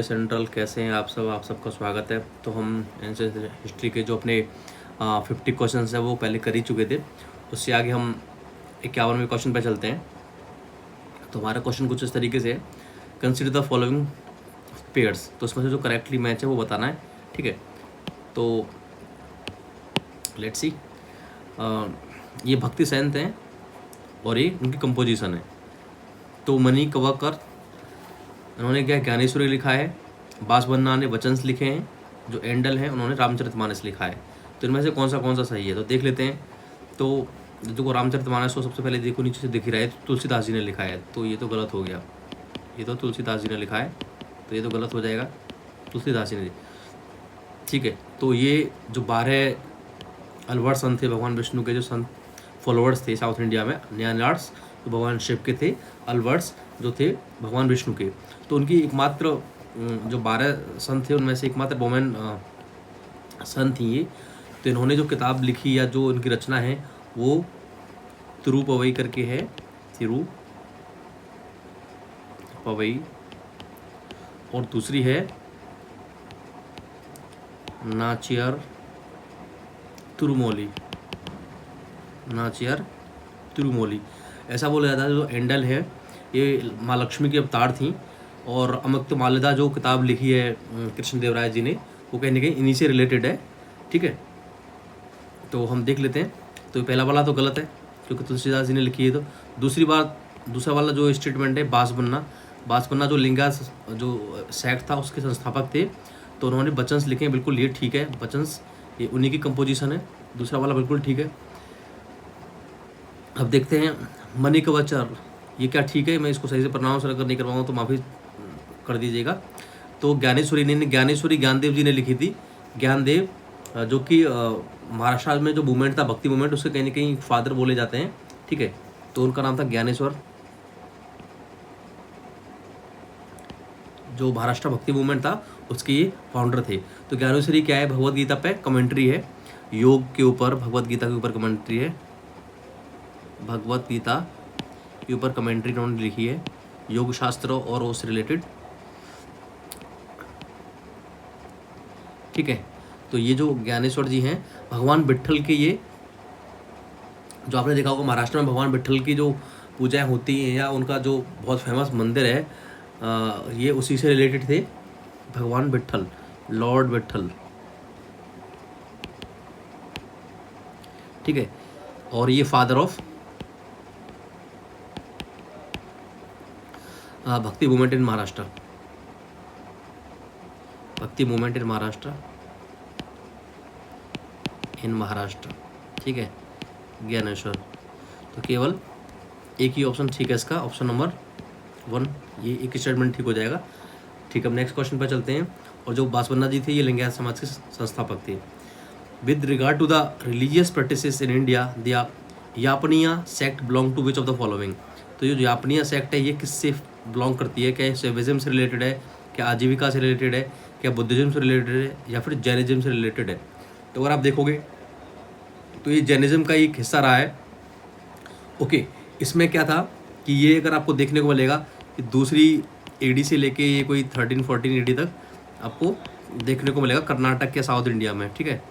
Central कैसे हैं आप सब? आप सबका स्वागत है। तो हम एंशिएंट हिस्ट्री के जो अपने 50 क्वेश्चन है वो पहले कर ही चुके थे। उससे आगे हम 51वें क्वेश्चन पे चलते हैं। तो हमारा क्वेश्चन कुछ इस तरीके से है, कंसिडर द फॉलोइंग पेयर्स। तो इसमें से जो करेक्टली मैच है वो बताना है, ठीक है। तो लेट्स सी, ये भक्ति सैंत हैं और ये उनकी कंपोजिशन है। तो मनी कवाकर उन्होंने क्या ज्ञानेश्वरी लिखा है, बासबन्ना ने वचंस लिखे हैं, जो एंडल है उन्होंने रामचरितमानस लिखा है। तो इनमें से कौन सा सही है तो देख लेते हैं। तो जो रामचरितमानस को सबसे पहले देखो, नीचे से दिख ही रहा है, तो तुलसीदास जी ने लिखा है, तो ये तो गलत हो गया। ये तो तुलसीदास जी ने लिखा है, तो ये तो गलत हो जाएगा, तुलसीदास जी ने, ठीक है। तो ये जो 12 अलवर संत थे भगवान विष्णु के, जो संत फॉलोअर्स थे साउथ इंडिया में, न्यायार्स तो भगवान शिव के थे, अलवर्स जो थे भगवान विष्णु के। तो उनकी एकमात्र जो 12 संत थे उनमें से एकमात्र वोमेन संत थी ये। तो इन्होंने जो किताब लिखी या जो इनकी रचना है वो तिरुपवई करके है, तिरुपवई, और दूसरी है नाचियर तिरुमोली, नाचियर तिरुमोली। ऐसा बोला जाता है जो एंडल है ये माँ लक्ष्मी की अवतार थी, और अमुक्तमाल्यदा जो किताब लिखी है कृष्णदेवराय जी ने, वो कहीं ना कहीं इन्हीं से रिलेटेड है, ठीक है। तो हम देख लेते हैं। तो पहला वाला तो गलत है क्योंकि तुलसीदास जी ने लिखी है। तो दूसरा वाला जो स्टेटमेंट है, बासबन्ना जो लिंगा जो सेक्ट था उसके संस्थापक थे, तो उन्होंने वचंस लिखे हैं, बिल्कुल ये ठीक है। वचंस ये उन्हीं की कंपोजिशन है, दूसरा वाला बिल्कुल ठीक है। अब देखते हैं मनी कवचर, ये क्या ठीक है? मैं इसको सही से प्रोनाउंस अगर नहीं कर पाऊँ तो माफ़ी कर दीजिएगा। तो ज्ञानेश्वरी ज्ञानदेव जी ने लिखी थी। ज्ञानदेव जो कि महाराष्ट्र में जो मूवमेंट था, भक्ति मूवमेंट, उसके कहीं ना कहीं फादर बोले जाते हैं, ठीक है। तो उनका नाम था ज्ञानेश्वर, जो महाराष्ट्र भक्ति मूवमेंट था उसके ये फाउंडर थे। तो ज्ञानेश्वरी क्या है? भगवद गीता पे कमेंट्री है, योग के ऊपर, भगवद गीता के ऊपर कमेंट्री है, भगवद गीता के ऊपर कमेंट्री उन्होंने लिखी है, योग शास्त्र और उससे रिलेटेड, ठीक है। तो ये जो ज्ञानेश्वर जी हैं भगवान विट्ठल के, ये जो आपने देखा होगा महाराष्ट्र में भगवान विट्ठल की जो पूजाएं होती हैं या उनका जो बहुत फेमस मंदिर है, ये उसी से रिलेटेड थे, भगवान विट्ठल, लॉर्ड विट्ठल, ठीक है। और ये फादर ऑफ भक्ति मूवमेंट इन महाराष्ट्र, भक्ति मूवमेंट इन महाराष्ट्र, ठीक है, ज्ञानेश्वर। तो केवल एक ही ऑप्शन ठीक है इसका, ऑप्शन नंबर 1, ये एक स्टेटमेंट ठीक हो जाएगा, ठीक है। अब नेक्स्ट क्वेश्चन पर चलते हैं। और जो बासबन्ना जी थे ये लिंगायत समाज के संस्थापक थे। With regard to the religious practices in India, the Yapaniya sect belong to which of the following. तो ये जो यापनिया सेक्ट है ये किससे बिलोंग करती है? क्या शैविज्म से रिलेटेड है, क्या आजीविका से रिलेटेड है, क्या बुद्धिज्म से रिलेटेड है, या फिर जैनिज्म से रिलेटेड है? तो अगर आप देखोगे तो ये जैनिज्म का एक हिस्सा रहा है, ओके। इसमें क्या था कि ये अगर आपको देखने को मिलेगा कि दूसरी एडी से लेके ये कोई 13-14 एडी तक आपको देखने को मिलेगा कर्नाटक या साउथ इंडिया में, ठीक है।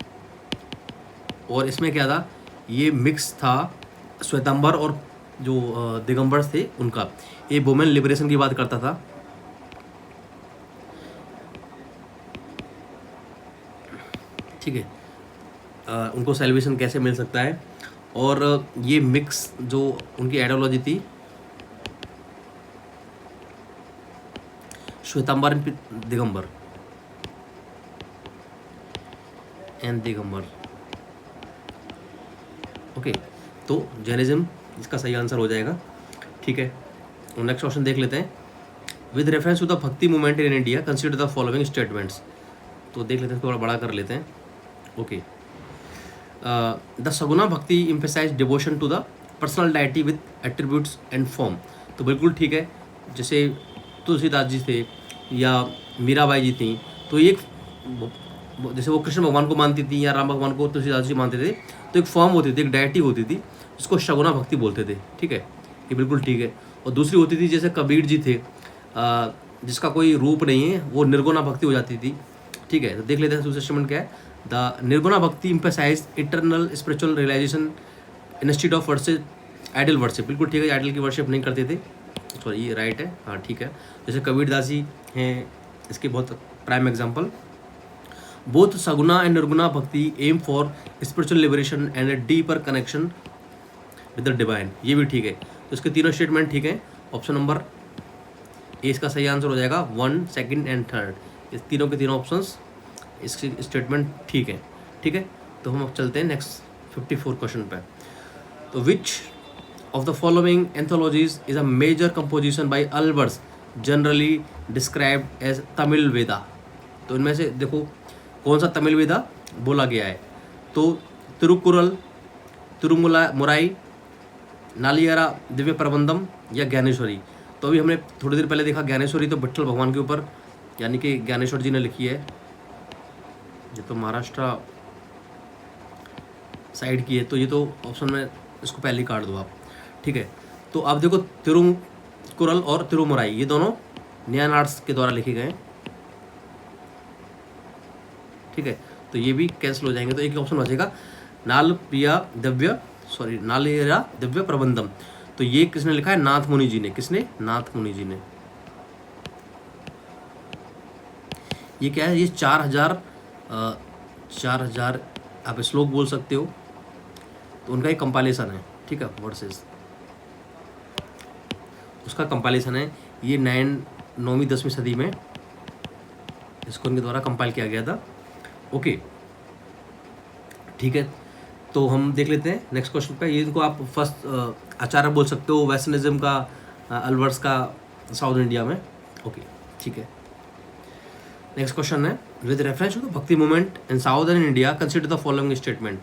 और इसमें क्या था, ये मिक्स था श्वेतांबर और जो दिगंबर्स थे उनका। ये वुमेन लिबरेशन की बात करता था, ठीक है। उनको सेलिब्रेशन कैसे मिल सकता है, और ये मिक्स जो उनकी आइडियोलॉजी थी, श्वेतांबर एंड दिगंबर, ओके। तो जैनिज्म इसका सही आंसर हो जाएगा, ठीक है। नेक्स्ट क्वेश्चन देख लेते हैं। With reference to the bhakti movement in India consider the following statements. तो देख लेते हैं, थोड़ा बड़ा कर लेते हैं, okay. The saguna bhakti emphasise devotion to the personal deity with attributes and form. तो बिल्कुल ठीक है। जैसे तुलसीदास जी थे या मीराबाई जी थी, तो ये जैसे वो कृष्ण भगवान को मानती थी या राम भगवान को तुलसीदास जी मानते थे, तो एक फॉर्म होती थी, एक डाइटी होती थी, जिसको सगुना भक्ति बोलते थे, ठीक है, ये बिल्कुल ठीक है। और दूसरी होती थी जैसे कबीर जी थे, जिसका कोई रूप नहीं है वो निर्गुणा भक्ति हो जाती थी। ठीक है, तो देख लेते हैं दूसरा स्टेटमेंट क्या है। The nirguna bhakti emphasises internal spiritual realisation institute of worship idol worship. बिल्कुल ठीक है, आइडल की वर्शिप नहीं करते थे। सॉरी, ये राइट है, हाँ ठीक है। जैसे कबीर दास जी हैं इसके बहुत prime example. Both saguna and nirguna bhakti aim for spiritual liberation and a deeper connection with the divine. ये भी ठीक है। तो इसके तीनों स्टेटमेंट ठीक है। ऑप्शन नंबर ए इसका सही आंसर हो जाएगा। 1, 2 एंड 3, इस तीनों के तीनों ऑप्शंस इसके स्टेटमेंट ठीक है। ठीक है, तो हम अब चलते हैं नेक्स्ट 54 क्वेश्चन पे। तो which of the following anthologies is a major composition by Alvars generally described as Tamil Veda. तो इनमें से देखो कौन सा तमिल वेदा बोला गया है। तो तिरुकुरल, तिरुमुराई, नालियारा दिव्य प्रबंधम या ज्ञानेश्वरी। तो अभी हमने थोड़ी देर पहले देखा ज्ञानेश्वरी तो विट्ठल भगवान के ऊपर यानी कि ज्ञानेश्वर जी ने लिखी है। ये तो महाराष्ट्र साइड की है, तो ये तो ऑप्शन में इसको पहले ही काट दो आप। ठीक है, तो आप देखो तिरुकुरल और तिरुमुराई ये दोनों न्यानार्ड्स के द्वारा लिखे गए। ठीक है, तो ये भी कैंसिल हो जाएंगे, तो एक ऑप्शन बचेगा नालियारा दिव्य प्रबंधम। तो ये किसने लिखा है? नाथ मुनि जी ने। किसने? नाथ मुनि जी ने। ये क्या है? ये 4000 आप श्लोक बोल सकते हो, तो उनका एक कंपाइलेशन है। ठीक है, वर्सेस उसका कंपाइलेशन है। ये 9वीं 10वीं सदी में इसको उनके द्वारा कंपाइल किया गया था। ओके, ठीक है, तो हम देख लेते हैं नेक्स्ट क्वेश्चन पे। ये इनको आप फर्स्ट आचार्य बोल सकते हो वेस्टर्निज्म का, अल्बर्ट्स का साउथ इंडिया में। ओके, ठीक है। नेक्स्ट क्वेश्चन है with reference to the bhakti movement in southern India consider the following statement.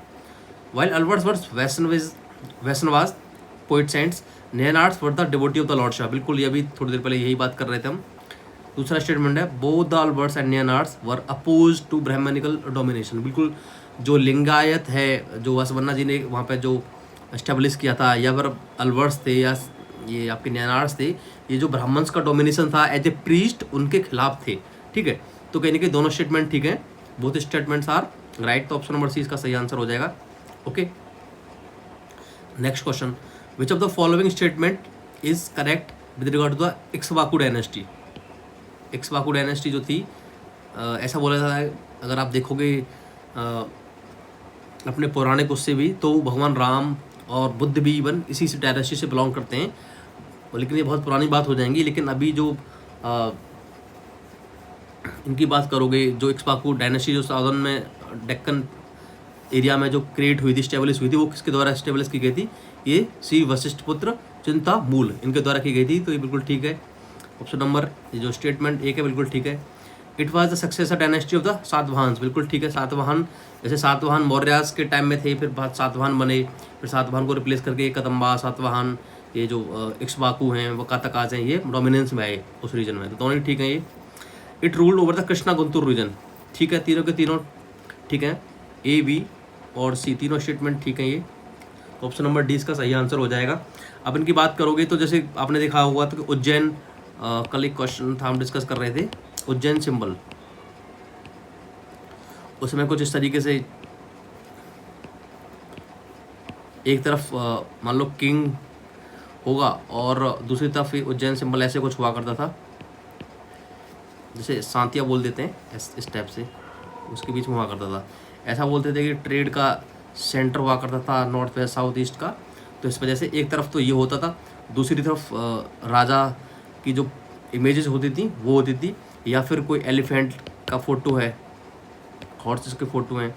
While अल्बर्ट्स were Vaishnavas poet saints, Nayanars were the devotee of the lord Shah. बिल्कुल, ये अभी थोड़ी देर पहले यही बात कर रहे थे हम। दूसरा स्टेटमेंट है बोथ द अल्बर्ट्स and Nayanars were oppose to Brahmanical domination. बिल्कुल, जो लिंगायत है, जो वसवन्ना जी ने वहाँ पे जो एस्टेब्लिश किया था, या फिर अल्बर्ट्स थे या ये आपके नैनार्ड्स थे, ये जो ब्राह्मण्स का डोमिनेशन था एज ए प्रीस्ट उनके खिलाफ थे। ठीक है, तो कहने के दोनों स्टेटमेंट ठीक है, बोथ स्टेटमेंट्स आर राइट। तो ऑप्शन नंबर सी इसका सही आंसर हो जाएगा। Okay, next question, which of the following statement is correct with regard to the Ikshvaku dynasty. Ikshvaku dynasty जो थी, ऐसा बोला जाता है, अगर आप देखोगे अपने पौराणिक उससे भी, तो भगवान राम और बुद्ध भी इवन इसी से डायनेस्टी से बिलोंग करते हैं। लेकिन ये बहुत पुरानी बात हो जाएंगी। लेकिन अभी जो इनकी बात करोगे, जो इक्ष्वाकु डायनेस्टी जो साउदर्न में डेक्कन एरिया में जो क्रिएट हुई थी, स्टेब्लिश हुई थी, वो किसके द्वारा स्टेब्लिश की गई थी? ये श्री वशिष्ठ पुत्र चिंता मूल इनके द्वारा की गई थी। तो ये बिल्कुल ठीक है। ऑप्शन नंबर जो स्टेटमेंट एक है बिल्कुल ठीक है। It was the successor dynasty of the Satavahana. बिल्कुल ठीक है। सातवाहन, जैसे सातवाहन मौर्यास के टाइम में थे, फिर बाद सातवाहन बने, फिर सातवाहन को रिप्लेस करके कदम्बा, सातवाहन, ये जो इक्ष्वाकु हैं, वो कातकाज हैं, ये डोमिनेंस में आए उस रीजन में। तो दोनों ही ठीक है। ये it ruled over the Krishna Guntur region. ठीक है, तीनों के तीनों ठीक है। ए, बी और सी तीनों स्टेटमेंट ठीक है। ये ऑप्शन नंबर डी इसका सही आंसर हो जाएगा। अब इनकी बात करोगे तो जैसे आपने देखा होगा तो उज्जैन, कल एक क्वेश्चन था हम डिस्कस कर रहे थे, उज्जैन सिंबल, उसमें कुछ इस तरीके से एक तरफ मान लो किंग होगा और दूसरी तरफ उज्जैन सिंबल ऐसे कुछ हुआ करता था, जैसे सांतिया बोल देते हैं इस टाइप से, उसके बीच में हुआ करता था। ऐसा बोलते थे कि ट्रेड का सेंटर हुआ करता था नॉर्थ वेस्ट साउथ ईस्ट का। तो इस वजह से एक तरफ तो ये होता था, दूसरी तरफ राजा की जो इमेजेस होती थी वो होती थी, या फिर कोई एलिफेंट का फ़ोटो है, हॉर्सेस के फ़ोटो हैं,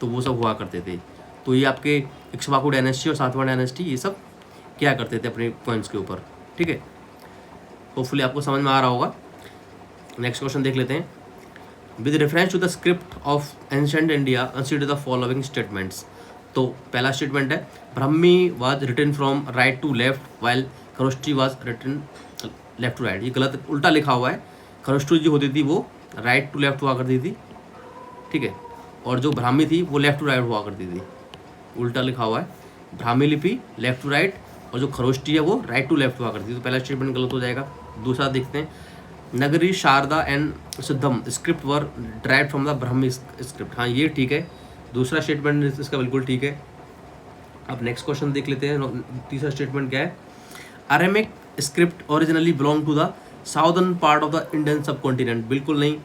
तो वो सब हुआ करते थे। तो ये आपके इक्ष्वाकु डायनेस्टी और सातवां डायनेस्टी ये सब क्या करते थे अपने पॉइंट्स के ऊपर। ठीक है, होपफुली आपको समझ में आ रहा होगा। नेक्स्ट क्वेश्चन देख लेते हैं। With reference to the script of ancient India consider the following statements. तो पहला स्टेटमेंट है Brahmi was written from right to left while Kharoshthi was written left to right. ये गलत, उल्टा लिखा हुआ है। खरोष्टी जो होती थी वो राइट टू लेफ्ट हुआ करती थी। ठीक है, और जो ब्राह्मी थी वो लेफ्ट टू राइट हुआ करती थी। उल्टा लिखा हुआ है, ब्राह्मी लिपि लेफ्ट टू राइट और जो खरोष्टी है वो राइट टू लेफ्ट हुआ करती थी। तो पहला स्टेटमेंट गलत हो जाएगा। दूसरा देखते हैं, Nagari, Sharada and Siddham script were derived from the Brahmi script. हाँ ये ठीक है, दूसरा स्टेटमेंट इसका बिल्कुल ठीक है। अब नेक्स्ट क्वेश्चन देख लेते हैं, तीसरा स्टेटमेंट क्या है। Aramaic script originally belong to the southern part of the Indian subcontinent. बिल्कुल नहीं,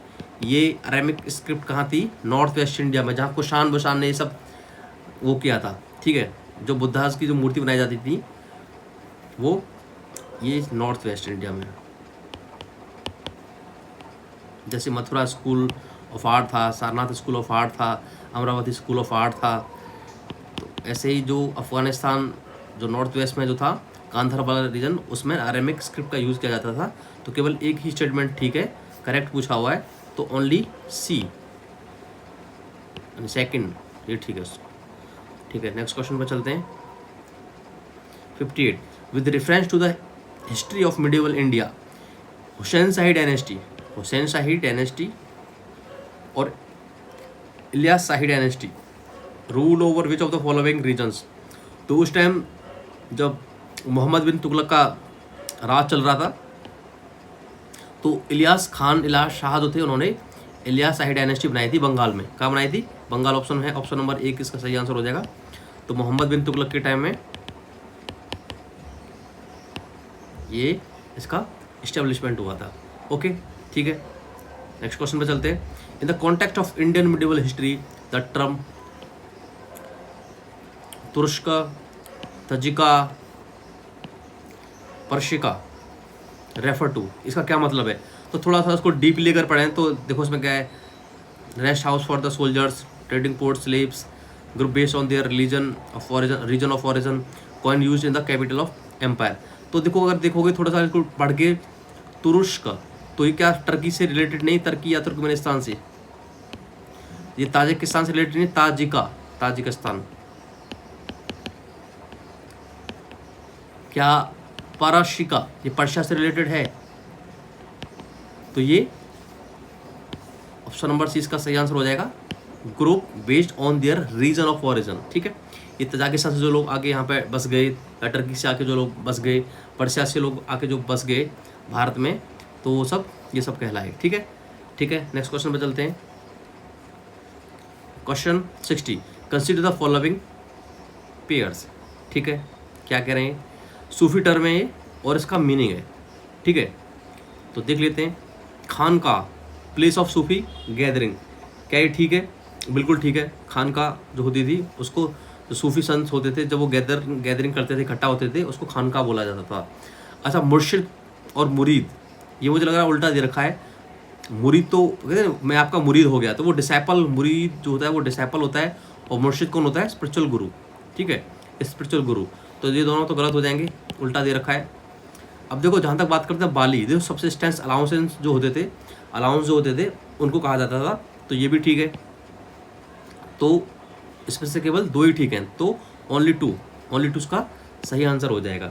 ये अरेमिक स्क्रिप्ट कहाँ थी, नॉर्थ वेस्ट इंडिया में, जहाँ कुषाण बुषाण ने ये सब वो किया था, ठीक है। जो बुद्धास की जो मूर्ति बनाई जाती थी वो ये नॉर्थ वेस्ट इंडिया में, जैसे मथुरा स्कूल ऑफ आर्ट था, सारनाथ स्कूल ऑफ आर्ट था, अमरावती स्कूल ऑफ आर्ट था। तो ऐसे ही जो अफगानिस्तान जो नॉर्थ वेस्ट में जो था गांधार वाला रीजन, उसमें अरेमिक स्क्रिप्ट का यूज़ किया जाता था। तो केवल एक ही स्टेटमेंट ठीक है, करेक्ट पूछा हुआ है, तो ओनली सी सेकंड ये ठीक है। ठीक है, नेक्स्ट क्वेश्चन पर चलते हैं। 58 with reference to the history of medieval India, Hussain Shahi dynasty और Ilyas Shahi dynasty rule over which of the following regions. तो उस टाइम जब मोहम्मद बिन तुगलक का राज चल रहा था, तो इलियास शाह जो थे, उन्होंने इलियास शाही डायनेस्टी बनाई थी बंगाल में। कहाँ बनाई थी, बंगाल ऑप्शन है, ऑप्शन नंबर 1 इसका सही आंसर हो जाएगा। तो मोहम्मद बिन तुगलक के टाइम में ये इसका इस्टेब्लिशमेंट हुआ था। ओके ठीक है, नेक्स्ट क्वेश्चन पे चलते हैं। इन the context of Indian medieval history the term तुर्क, तजिका, पर्शिका रेफर टू, इसका क्या मतलब है। तो थोड़ा सा उसको डीपली अगर पढ़ें तो देखो इसमें क्या है। Rest house for the soldiers, trading port slaves, group based on their region of origin, coin used in the capital of empire. तो देखो अगर देखोगे थोड़ा सा इसको पढ़ के, तुरुष्क, तो ये क्या टर्की से रिलेटेड नहीं, टर्की या तुर्कमेनिस्तान से, ये ताजिकिस्तान से रिलेटेड नहीं, ताजिकिस्तान। क्या पारशिका ये पर्शिया से रिलेटेड है, तो ये ऑप्शन नंबर सी इसका सही आंसर हो जाएगा, group based on their region of origin. ठीक है, ये तजाकिस्तान से जो लोग आके यहाँ पे बस गए, या टर्की से आके जो लोग बस गए, पर्शिया से लोग आके जो बस गए भारत में, तो वो सब ये सब कहलाए। ठीक है, ठीक है, नेक्स्ट क्वेश्चन पे चलते हैं। Question 60 consider the following pairs. ठीक है, क्या कह रहे हैं, सूफी टर्म है ये और इसका मीनिंग है। ठीक है, तो देख लेते हैं। खानका प्लेस ऑफ सूफी गैदरिंग, क्या ये ठीक है, बिल्कुल ठीक है। खानका जो होती थी उसको, जो सूफी संत होते थे जब वो गैदरिंग करते थे, इकट्ठा होते थे, उसको खानका बोला जाता था। अच्छा, मुर्शिद और मुरीद, ये मुझे लग रहा है उल्टा दे रखा है। मुरीद तो कहते हैं मैं आपका मुरीद हो गया, तो वो डिसैपल, मुरीद जो होता है वो डिसैपल होता है, और मुर्शिद कौन होता है, स्पिरिचुअल गुरु। ठीक है, स्पिरिचुअल गुरु, तो ये दोनों तो गलत हो जाएंगे, उल्टा दे रखा है। अब देखो जहाँ तक बात करते हैं बाली, देखो सब्सिस्टेंस अलाउंसेंस जो होते थे, अलाउंस जो होते थे उनको कहा जाता था, तो ये भी ठीक है। तो इसमें से केवल 2 ही ठीक हैं, तो ओनली टू उसका सही आंसर हो जाएगा।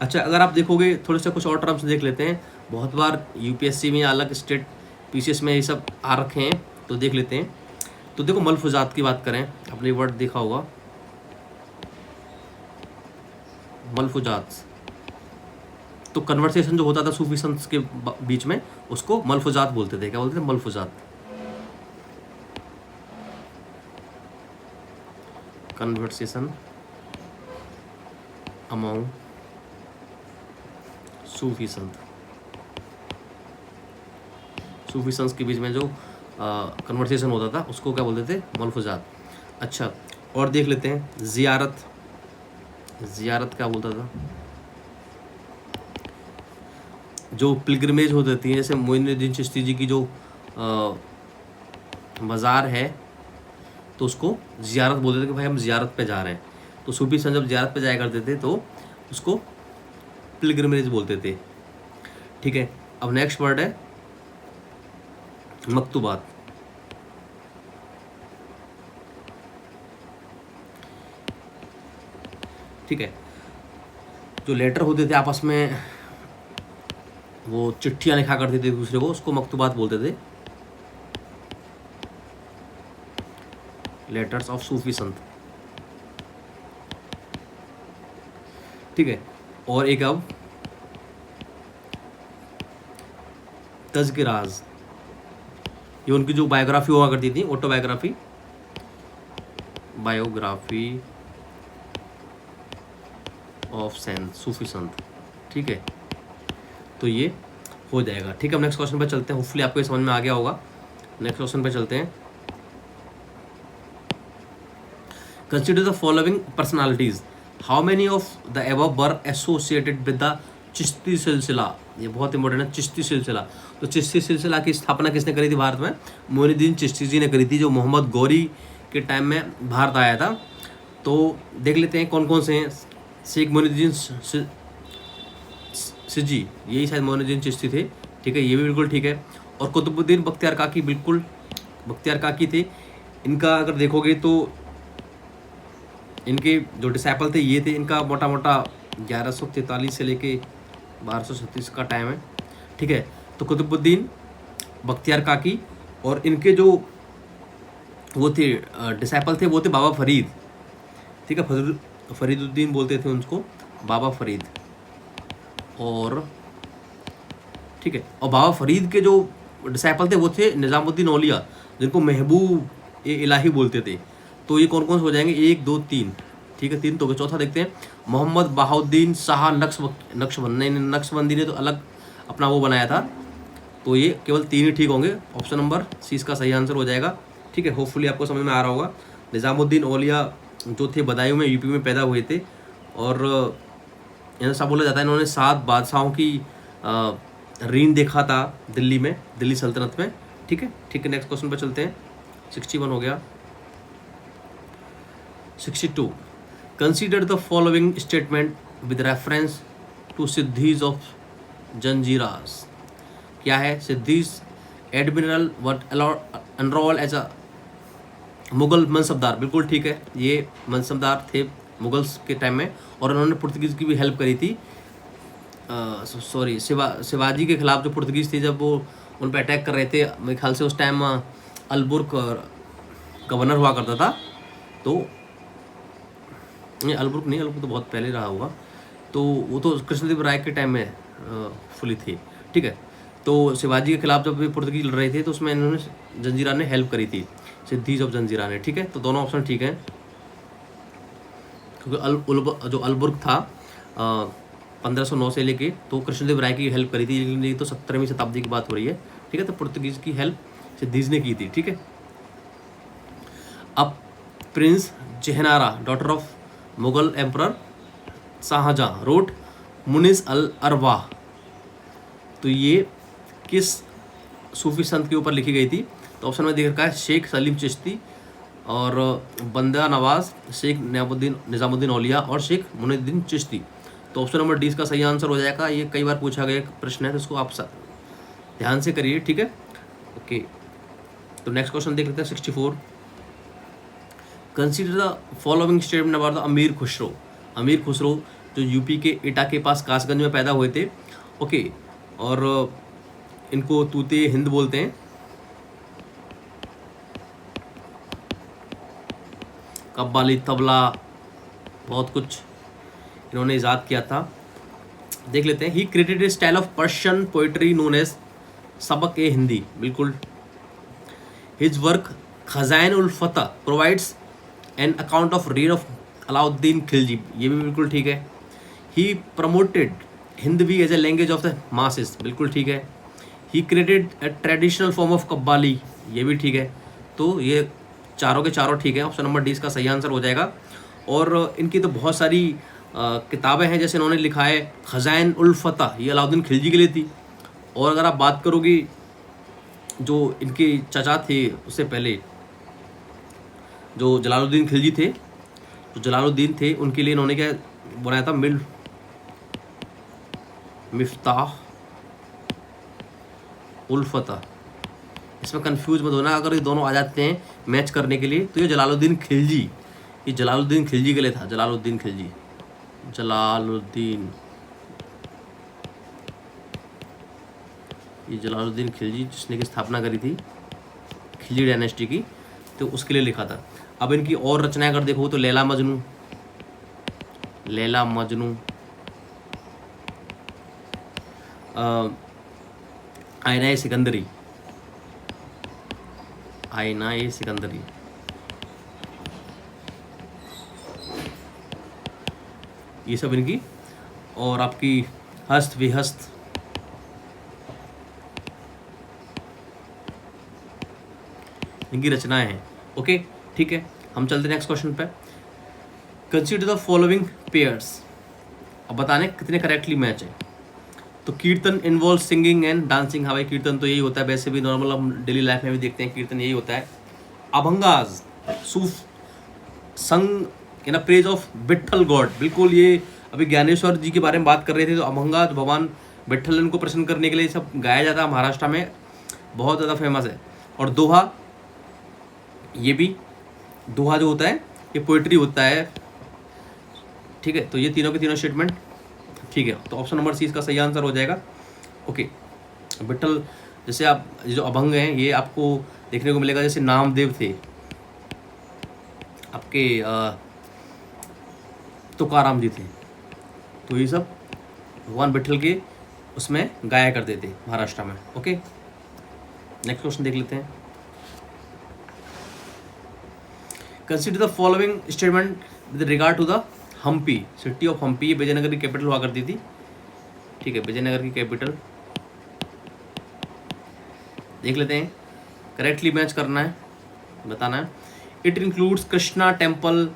अच्छा, अगर आप देखोगे थोड़े से कुछ और टर्म्स देख लेते हैं, बहुत बार यूपीएससी में अलग स्टेट पीसीएस में ये सब आ रखे हैं, तो देख लेते हैं। तो देखो मलफूजात की बात करें, आपने वर्ड देखा होगा मलफूजात, तो कन्वर्सेशन जो होता था सूफी संत के बीच में, उसको मलफूजात बोलते थे। क्या बोलते थे, मलफूजात। कन्वर्सेशन अमॉन्ग सूफी संत, सूफी संत के बीच में जो कन्वर्सेशन होता था उसको क्या बोलते थे, मलफूजात। अच्छा, और देख लेते हैं जियारत, जियारत क्या बोलता था, जो पिलग्रिमेज होती थी, जैसे मोइनुद्दीन चिश्ती जी की जो मज़ार है, तो उसको जियारत बोलते थे कि भाई हम जियारत पे जा रहे हैं। तो सूफी संत जब जियारत पे जाया करते थे तो उसको पिलग्रिमेज बोलते थे। ठीक है, अब नेक्स्ट वर्ड है मकतूबात। ठीक है, जो लेटर होते थे आपस में, वो चिट्ठियाँ लिखा करते थे दूसरे को, उसको मकतूबात बोलते थे, लेटर्स ऑफ सूफी संत। ठीक है, और एक अब तज़किराज, ये उनकी जो बायोग्राफी हुआ करती थी, ऑटोबायोग्राफी, बायोग्राफी ऑफ सेंट, सूफी संत। ठीक है, तो ये हो जाएगा। ठीक है, हम नेक्स्ट क्वेश्चन पे चलते हैं। होपफुली आपको ये समझ में आ गया होगा। नेक्स्ट क्वेश्चन पे चलते हैं। Consider the following personalities, how many of the above were associated with the Chishti सिलसिला। ये बहुत इंपॉर्टेंट है, चिश्ती सिलसिला। तो चिश्ती सिलसिला की स्थापना किसने करी थी भारत में? मोइनुद्दीन चिश्ती जी ने करी थी, जो मोहम्मद गौरी के टाइम में भारत आया था। तो देख लेते हैं कौन कौन से हैं। शेख मोइनुद्दीन सिजी, यही शायद मोइनुद्दीन चिश्ती थे। ठीक है, ये भी बिल्कुल ठीक है। और कुतुबुद्दीन बख्तियार काकी, बिल्कुल बख्तियार काकी थे। इनका अगर देखोगे तो इनके जो डिसाइपल थे ये थे। इनका मोटा मोटा 1143 से लेके 1236 का टाइम है। ठीक है, तो कुतुबुद्दीन बख्तियार काकी, और इनके जो वो थे डिसाइपल थे वो थे बाबा फरीद। ठीक है, फरीदुद्दीन बोलते थे उनको, बाबा फरीद। और ठीक है, और बाबा फरीद के जो डिसाइपल थे वो थे निज़ामुद्दीन औलिया, जिनको महबूब ए इलाही बोलते थे। तो ये कौन कौन से हो जाएंगे? 1 2 3। ठीक है, 3 तो चौथा देखते हैं। मोहम्मद बहाउद्दीन शाह नक्शबंदी ने तो अलग अपना वो बनाया था। तो ये केवल 3 ही ठीक होंगे। ऑप्शन नंबर सी इसका सही आंसर हो जाएगा। ठीक है, होपफुली आपको समझ में आ रहा होगा। निज़ामुद्दीन औलिया जो थे बदायूं में, यूपी में पैदा हुए थे। और ऐसा बोला जाता है इन्होंने 7 बादशाहों की रीन देखा था दिल्ली में, दिल्ली सल्तनत में। ठीक है, नेक्स्ट क्वेश्चन पर चलते हैं। 61 हो गया। 62, consider the following statement with reference to Siddis of Janjiras. क्या है? Siddis admiral was enrol as a Mughal mansabdar, बिल्कुल ठीक है। ये मनसबदार थे मुगल्स के टाइम में, और उन्होंने पुर्तगीज़ की भी हेल्प करी थी। शिवाजी के खिलाफ जो पुर्तगीज़ थे, जब वो उन पर अटैक कर रहे थे, मेरे ख्याल से उस टाइम अलबुर्ग गवर्नर हुआ करता था। तो नहीं, अलबुर्ग नहीं, अलबुर्ग तो बहुत पहले रहा होगा। तो वो तो कृष्णदेव राय के टाइम में फुली थी। ठीक है, तो शिवाजी के खिलाफ जब पुर्तगीज लड़ रहे थे तो उसमें इन्होंने जंजीरा ने हेल्प करी थी, सिद्धीज ऑफ जंजीरा ने। ठीक है, तो दोनों ऑप्शन ठीक है, क्योंकि जो अलबुर्ग था 1509 से लेके, तो कृष्णदेव राय की हेल्प करी थी, लेकिन ये तो 17वीं शताब्दी की बात हो रही है। ठीक है, तो पुर्तगीज की हेल्प सिद्धीज ने की थी। ठीक है, अब prince Jahanara, daughter of Mughal emperor Shah Jahan, wrote Munis al Arwah. तो ये किस सूफी संत के ऊपर लिखी गई थी? तो ऑप्शन में देख रखा है शेख सलीम चिश्ती, और बंदा नवाज, शेख निज़ामुद्दीन औलिया, और शेख मुइनुद्दीन चिश्ती। तो ऑप्शन नंबर डी इसका सही आंसर हो जाएगा। ये कई बार पूछा गया एक प्रश्न है, तो इसको आप ध्यान से करिए। ठीक है, ओके, तो नेक्स्ट क्वेश्चन देख लेते हैं। 64, consider the following statement about the अमीर खुसरो। अमीर खुसरो जो यूपी के एटा के पास कासगंज में पैदा हुए थे। ओके, और इनको तूते हिंद बोलते हैं। कव्वाली, तबला, बहुत कुछ इन्होंने ईजाद किया था। देख लेते हैं। He created a style of Persian poetry known as Sabk e Hindi, बिल्कुल। His work Khazain ul Futuh provides an account of reign of Alauddin Khilji, ये भी बिल्कुल ठीक है। He promoted Hindavi as a language of the masses, बिल्कुल ठीक है। He created a traditional form of qawwali, ये भी ठीक है। तो ये चारों के चारों ठीक है। ऑप्शन नंबर डी इसका सही आंसर हो जाएगा। और इनकी तो बहुत सारी किताबें हैं, जैसे इन्होंने लिखा है खजाइन उल फतह, ये अलाउद्दीन खिलजी के लिए थी। और अगर आप बात करोगे जो इनके चाचा थे उससे पहले, जो जलालुद्दीन खिलजी थे, जो जलालुद्दीन थे, उनके लिए इन्होंने क्या बनाया था? मिफ्ताह उल फतह। इसमें कंफ्यूज मत होना, अगर ये दोनों आ जाते हैं मैच करने के लिए, तो ये जलालुद्दीन खिलजी, ये जलालुद्दीन खिलजी के लिए था। जलालुद्दीन खिलजी, ये जलालुद्दीन खिलजी जिसने की स्थापना करी थी खिलजी डायनेस्टी की, तो उसके लिए लिखा था। अब इनकी और रचनाएं अगर देखो तो लैला मजनू, आईना ए सिकंदरी, आईना ए सिकंदरी। ये सब इनकी और आपकी हस्त विहस्त, इनकी रचनाएं हैं। ओके ठीक है, हम चलते हैं नेक्स्ट क्वेश्चन पे। कंसीडर द फॉलोइंग पेयर्स, अब बताने कितने करेक्टली मैच है। तो कीर्तन इन्वॉल्व सिंगिंग एंड डांसिंग, हाँ भाई कीर्तन तो यही होता है, वैसे भी नॉर्मल हम डेली लाइफ में भी देखते हैं कीर्तन यही होता है। अभंगाज सूफ संग in praise of Vitthal God, बिल्कुल ये अभी ज्ञानेश्वर जी के बारे में बात कर रहे थे, तो अभंगाज भगवान विट्ठल को प्रसन्न करने के लिए सब गाया जाता है, महाराष्ट्र में बहुत ज़्यादा फेमस है। और दोहा, ये भी दोहा जो होता है ये पोइट्री होता है, ठीक है। तो ये तीनों के तीनों स्टेटमेंट ठीक है, तो ऑप्शन नंबर सी इसका सही आंसर हो जाएगा। ओके, विट्ठल जैसे आप ये जो अभंग हैं ये आपको देखने को मिलेगा, जैसे नामदेव थे आपके तुकाराम जी थे, तो ये सब भगवान विट्ठल के उसमें गाया करते थे महाराष्ट्र में। ओके नेक्स्ट क्वेश्चन देख लेते हैं। Consider the following statement with regard to the Hampi, city of Hampi, ये विजयनगर की कैपिटल हुआ करती थी, ठीक है, विजयनगर की कैपिटल। देख लेते हैं, करेक्टली मैच करना है, बताना है। It includes Krishna temple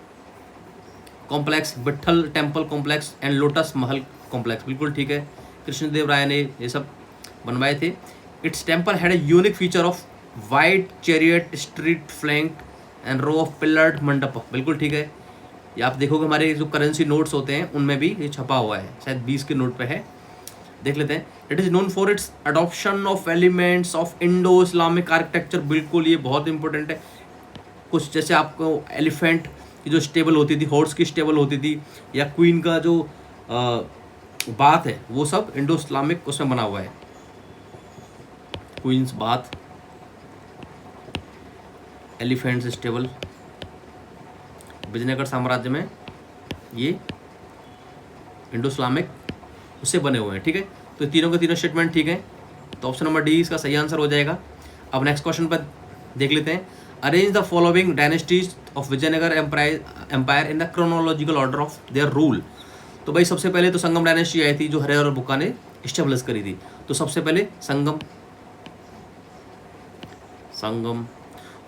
complex, Vitthal temple complex and lotus Mahal complex, बिल्कुल ठीक है, कृष्णदेव राय ने ये सब बनवाए थे। Its temple had a unique feature of white chariot street flanked and row of pillared mandap, बिल्कुल ठीक है। ये आप देखोगे हमारे जो करेंसी नोट्स होते हैं उनमें भी ये छपा हुआ है, शायद 20 के नोट पे है, देख लेते हैं। It is known for its adoption of elements of Indo Islamic architecture, बिल्कुल ये बहुत इंपॉर्टेंट है। कुछ जैसे आपको एलिफेंट की जो स्टेबल होती थी, हॉर्स की स्टेबल होती थी, या क्वीन का जो बाथ है, वो सब इंडो इस्लामिक उसमें बना हुआ है, queen's bath, elephants stable, Vijayanagar साम्राज्य में ये इंडो इस्लामिक उससे बने हुए हैं, ठीक है। तो तीनों के तीनों स्टेटमेंट ठीक है, तो ऑप्शन नंबर डी इसका सही आंसर हो जाएगा। अब नेक्स्ट क्वेश्चन पर देख लेते हैं। Arrange the following dynasties of Vijayanagar empire in the chronological order of their rule. तो भाई सबसे पहले तो संगम डायनेस्टी आई थी जो हरिहर बुक्का ने इस्टेब्लिश करी थी, तो सबसे पहले संगम,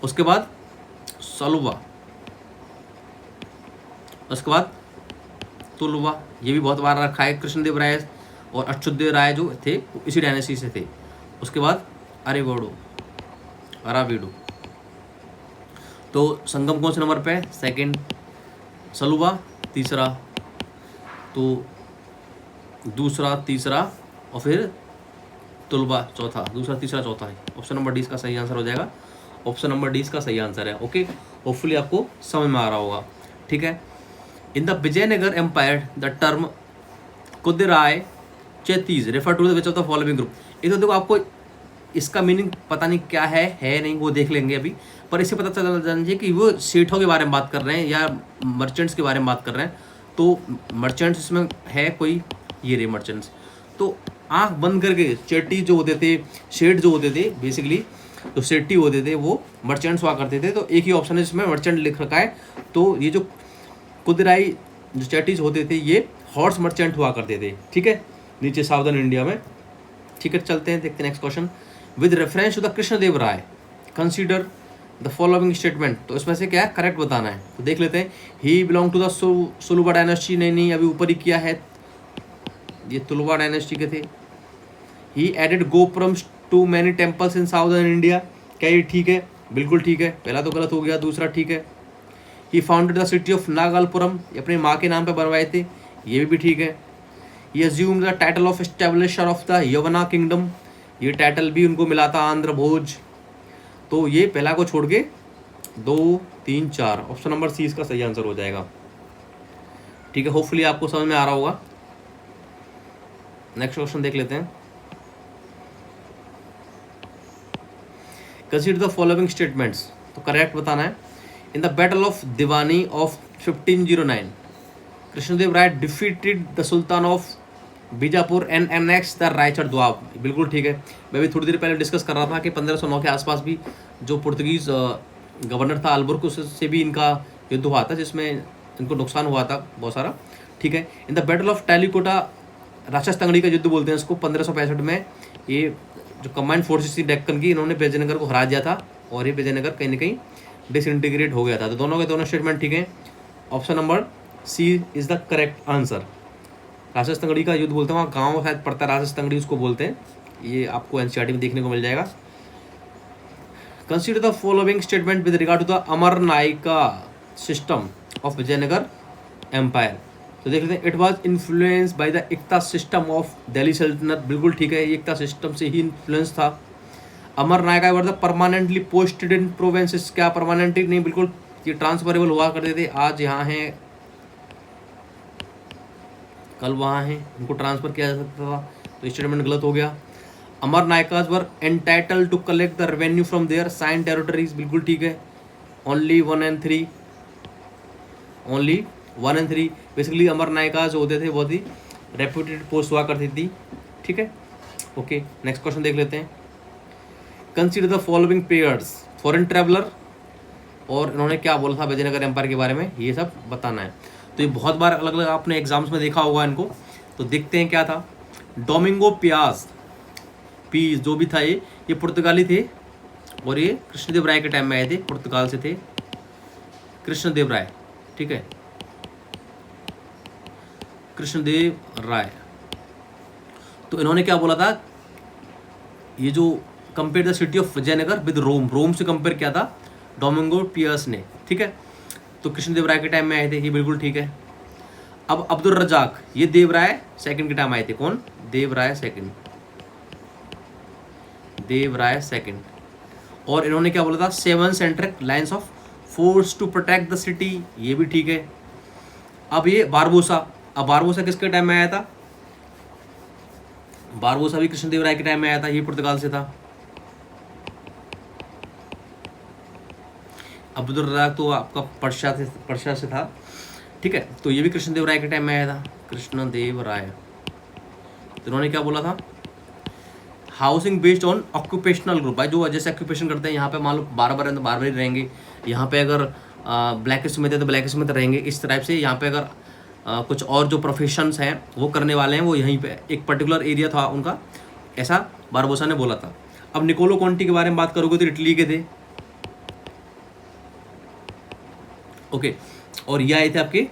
उसके बाद सलुवा, उसके बाद तुलवा, ये भी बहुत बार रखा है, कृष्णदेव राय और अच्युतदेव राय जो थे इसी डायनेस्टी से थे। उसके बाद अरावीडू, तो संगम कौन से नंबर पे है, सेकंड, सलुवा तीसरा, तो दूसरा तीसरा, और फिर तुलवा चौथा, दूसरा तीसरा चौथा है। ऑप्शन नंबर डी इसका सही आंसर हो जाएगा, ऑप्शन नंबर डी इसका सही आंसर है। ओके, होपफुली आपको समझ में आ रहा होगा, ठीक है। In the Vijayanagara empire the term kudirai chettis refer to the which of the following group. ये तो देखो आपको इसका मीनिंग पता नहीं क्या है नहीं, वो देख लेंगे अभी, पर इससे पता चल जानिए कि वो सेठों के बारे में बात कर रहे हैं या मर्चेंट्स के बारे में बात कर रहे हैं। तो मर्चेंट्स इसमें है कोई, ये रे मर्चेंट्स, तो आँख बंद करके चेट्टी जो होते थे, शेठ जो होते थे बेसिकली, तो सेट्टी होते थे वो मर्चेंट्स हुआ करते थे। तो एक ही ऑप्शन है जिसमें मर्चेंट लिख रखा है, तो ये जो कुदिराई जो चेट्टीज होते थे ये हॉर्स मर्चेंट हुआ करते थे, ठीक है, नीचे साउदर्न इंडिया में, ठीक है। चलते हैं, देखते हैं next question. With reference to the Krishnadeva Raya consider the following statement, तो इसमें से क्या है करेक्ट बताना है, तो देख लेते हैं। ही belong to the Saluva dynasty, नहीं अभी ऊपर ही किया है, ये तुलवा डायनेस्टी के थे। He added gopurams to many temples in southern India, क्या ये ठीक है, बिल्कुल ठीक है, पहला तो गलत हो गया, दूसरा ठीक है। ही फाउंडेड द सिटी ऑफ नागलपुरम, अपनी माँ के नाम पे बनवाए थे, ये भी ठीक है। He assume the title of establisher of the Yavana kingdom, ये टाइटल भी उनको मिला था आंध्र भोज, तो ये पहला को छोड़ के 2 3 4 ऑप्शन नंबर सी इसका सही आंसर हो जाएगा, ठीक है। होपफुली आपको समझ में आ रहा होगा। नेक्स्ट क्वेश्चन देख लेते हैं। कंसीडर द फॉलोइंग स्टेटमेंट्स, तो करेक्ट बताना है। In the battle of Diwani of 1509 Krishnadeva Raya defeated the sultan of Bijapur and annexed the Raichur doab, बिल्कुल ठीक है। मैं भी थोड़ी देर पहले डिस्कस कर रहा था कि 1509 के आसपास भी जो पुर्तगीज़ गवर्नर था अल्बुर्क, उससे भी इनका युद्ध हुआ था जिसमें इनको नुकसान हुआ था बहुत सारा, ठीक है। इन द बैटल ऑफ टेलीकोटा, राक्षस तंगड़ी का युद्ध बोलते हैं इसको, 1565 में ये जो कंबाइंड फोर्सेस थी डेक्कन की, इन्होंने विजयनगर को हरा दिया था और ये विजयनगर कहीं ना कहीं डिसइंटीग्रेट हो गया था। तो दोनों के दोनों स्टेटमेंट ठीक है। Option number C is the correct answer. Rakshasa Tangadi का युद्ध बोलते हैं, वहाँ गाँव शायद पड़ता है राक्षस तंगड़ी उसको बोलते हैं, ये आपको एनसीईआरटी में देखने को मिल जाएगा। Consider the following statement with regard to the Amar Nayaka system of Vijayanagar empire. तो देख लेते हैं, it was influence by the iqta system of Delhi Sultanate, बिल्कुल ठीक है, ये इक्ता सिस्टम से ही इन्फ्लुएंस था। Amar Nayaka were the permanently posted in provinces, क्या परमानेंटली नहीं, बिल्कुल ये ट्रांसफरेबल हुआ करते थे, आज यहाँ हैं कल वहाँ हैं, उनको ट्रांसफ़र किया जा सकता था, तो स्टेटमेंट गलत हो गया। Amar Nayakas were entitled to collect the revenue from their assigned territories, बिल्कुल ठीक है। Only 1 and 3, only 1 and 3। Basically Amar Nayakas होते थे बहुत ही रेप्यूटेड पोस्ट हुआ करती थी, ठीक है। ओके, नेक्स्ट क्वेश्चन देख लेते हैं। Consider the following pairs foreign traveller, और इन्होंने क्या बोला था विजयनगर एम्पायर के बारे में, ये सब बताना है। तो ये बहुत बार अलग अलग आपने एग्जाम्स में देखा होगा इनको, तो देखते हैं क्या था। डोमिंगो पीस जो भी था ये पुर्तगाली थे और ये कृष्णदेव राय के टाइम में आए थे, पुर्तगाल से थे कृष्णदेव राय, ठीक है, कृष्णदेव राय। तो इन्होंने क्या बोला था, ये जो compare the city of Vijayanagara with Rome से कंपेयर किया था डोमिंगो पियर्स ने, ठीक है। तो कृष्णदेव राय के टाइम में आए थे, ये बिल्कुल ठीक है। अब अब्दुल रजाक, ये देवराय सेकंड के टाइम आए थे, कौन, देवराय सेकंड। और इन्होंने क्या बोला था, 7 centric lines of force to protect the city, ये भी ठीक है। अब ये बारबोसा, अब बारबोसा किसके टाइम में आया था, बारबोसा भी कृष्णदेव राय के टाइम में आया था, ये पुर्तगाल से था। अब्दुल रजाक तो आपका पर्शिया से था, ठीक है। तो ये भी कृष्णदेव राय के टाइम में आया था, कृष्णदेव राय। तो इन्होंने क्या बोला था, housing based on occupational group, भाई जो जैसे ऑक्यूपेशन करते हैं, यहाँ पे मान लो बारबर है तो बारबर ही रहेंगे, यहाँ पे अगर ब्लैक स्मिथ है तो ब्लैक स्मिथ रहेंगे, इस टाइप से। यहाँ पे अगर कुछ और जो प्रोफेशंस हैं वो करने वाले हैं, वो यहीं पे एक पर्टिकुलर एरिया था उनका, ऐसा बारबोसा ने बोला था। अब निकोलो कॉन्टी के बारे में बात करोगे तो इटली के थे, ओके। और ये आए थे आपके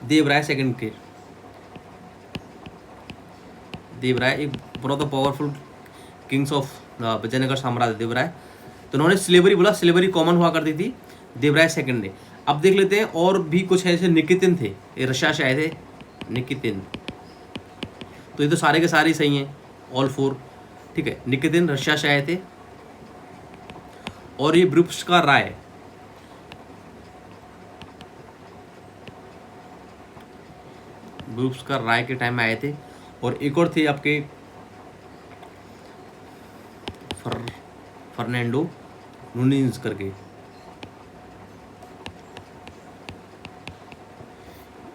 देवराय सेकंड के, देवराय एक one of the powerful kings of Vijayanagar साम्राज्य, देवराय। तो उन्होंने स्लेवरी बोला, स्लेवरी कॉमन हुआ करती थी देवराय सेकंड ने। अब देख लेते हैं और भी कुछ ऐसे निकितिन थे, ये रशिया से आए थे, निकितिन। तो ये तो सारे के सारे ही सही हैं, ऑल 4, ठीक है। निकितिन रशिया से आए थे। और ये ब्रुप्सका राय, ब्रुप्सका राय के टाइम में आए थे। और एक और थे आपके फर्नांडो नूनीज करके,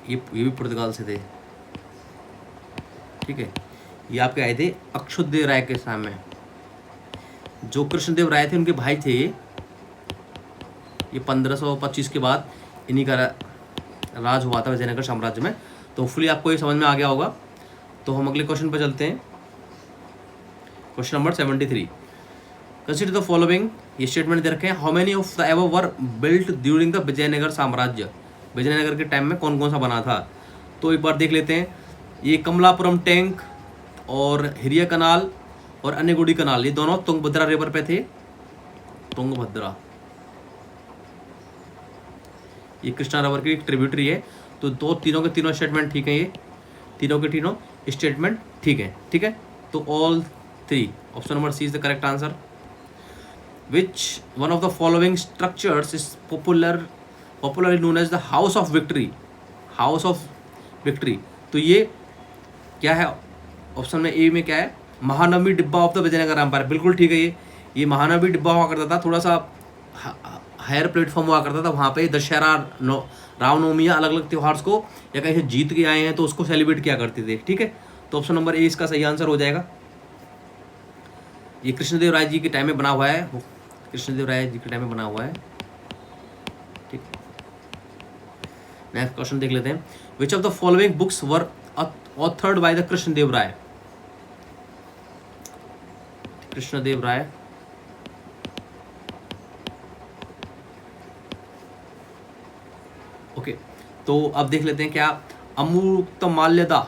ये भी पुर्तगाल से थे, ठीक है। ये आपके आए थे अक्षुदेव राय के सामने, जो कृष्णदेव राय थे उनके भाई थे ये 1525 के बाद इन्हीं का राज हुआ था विजयनगर साम्राज्य में। तो होपफुली आपको ये समझ में आ गया होगा। तो हम अगले क्वेश्चन पर चलते हैं, question number 73। Consider the following, ये स्टेटमेंट दे रखे हैं, how many of the above were built during the Vijayanagar साम्राज्य, विजयनगर के टाइम में कौन कौन सा बना था। तो एक बार देख लेते हैं, ये कमलापुरम टैंक और हिरिया कनाल और अन्यगुड़ी कनाल, ये दोनों तुंगभद्रा रिवर पे थे, तुंगभद्रा, ये कृष्णा रिवर की एक ट्रिब्यूटरी है। तो दो तीनों के तीनों स्टेटमेंट ठीक है, ये तीनों के तीनों स्टेटमेंट ठीक है, ठीक है। तो all 3, option number C is the correct answer. Which one of the following structures is popularly known as the house of victory, house of victory. तो ये क्या है, ऑप्शन में ए में क्या है, महानवमी डिब्बा ऑफ द विजयनगर एम्पायर, बिल्कुल ठीक है। ये महानवमी डिब्बा हुआ करता था, थोड़ा सा हायर प्लेटफॉर्म हुआ करता था, वहाँ पे दशहरा, रामनवमी या अलग अलग त्योहार को या कहीं से जीत के आए हैं तो उसको सेलिब्रेट किया करते थे, ठीक है। तो ऑप्शन नंबर ए इसका सही आंसर हो जाएगा। ये कृष्णदेव राय जी के टाइम में बना हुआ है, कृष्णदेव राय जी के टाइम में बना हुआ है। ठीक, नेक्स्ट क्वेश्चन देख लेते हैं। Which of the following books were authored by the Krishnadeva Raya? Krishnadeva Raya, okay तो अब देख लेते हैं क्या अमृतमाल्यदा,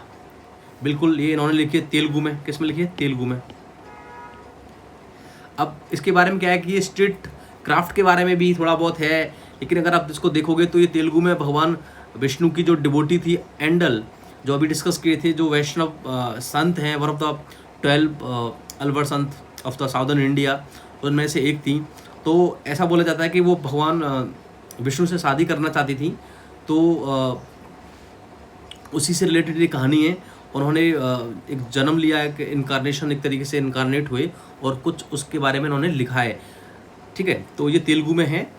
बिल्कुल ये इन्होंने लिखी है तेलुगु में। किस में लिखी है? तेलुगु में। अब इसके बारे में क्या है कि ये स्ट्रीट क्राफ्ट के बारे में भी थोड़ा बहुत है, लेकिन अगर आप इसको देखोगे तो ये तेलुगु में भगवान विष्णु की जो डिवोटी थी एंडल, जो अभी डिस्कस किए थे, जो वैष्णव संत हैं, one of the 12 Alwar Sant of the southern India, उनमें से एक थी। तो ऐसा बोला जाता है कि वो भगवान विष्णु से शादी करना चाहती थी, तो उसी से रिलेटेड ये कहानी है। उन्होंने एक जन्म लिया, एक इनकारनेशन, एक तरीके से इनकारनेट हुए, और कुछ उसके बारे में उन्होंने लिखा है। ठीक है, तो ये तेलुगु में है।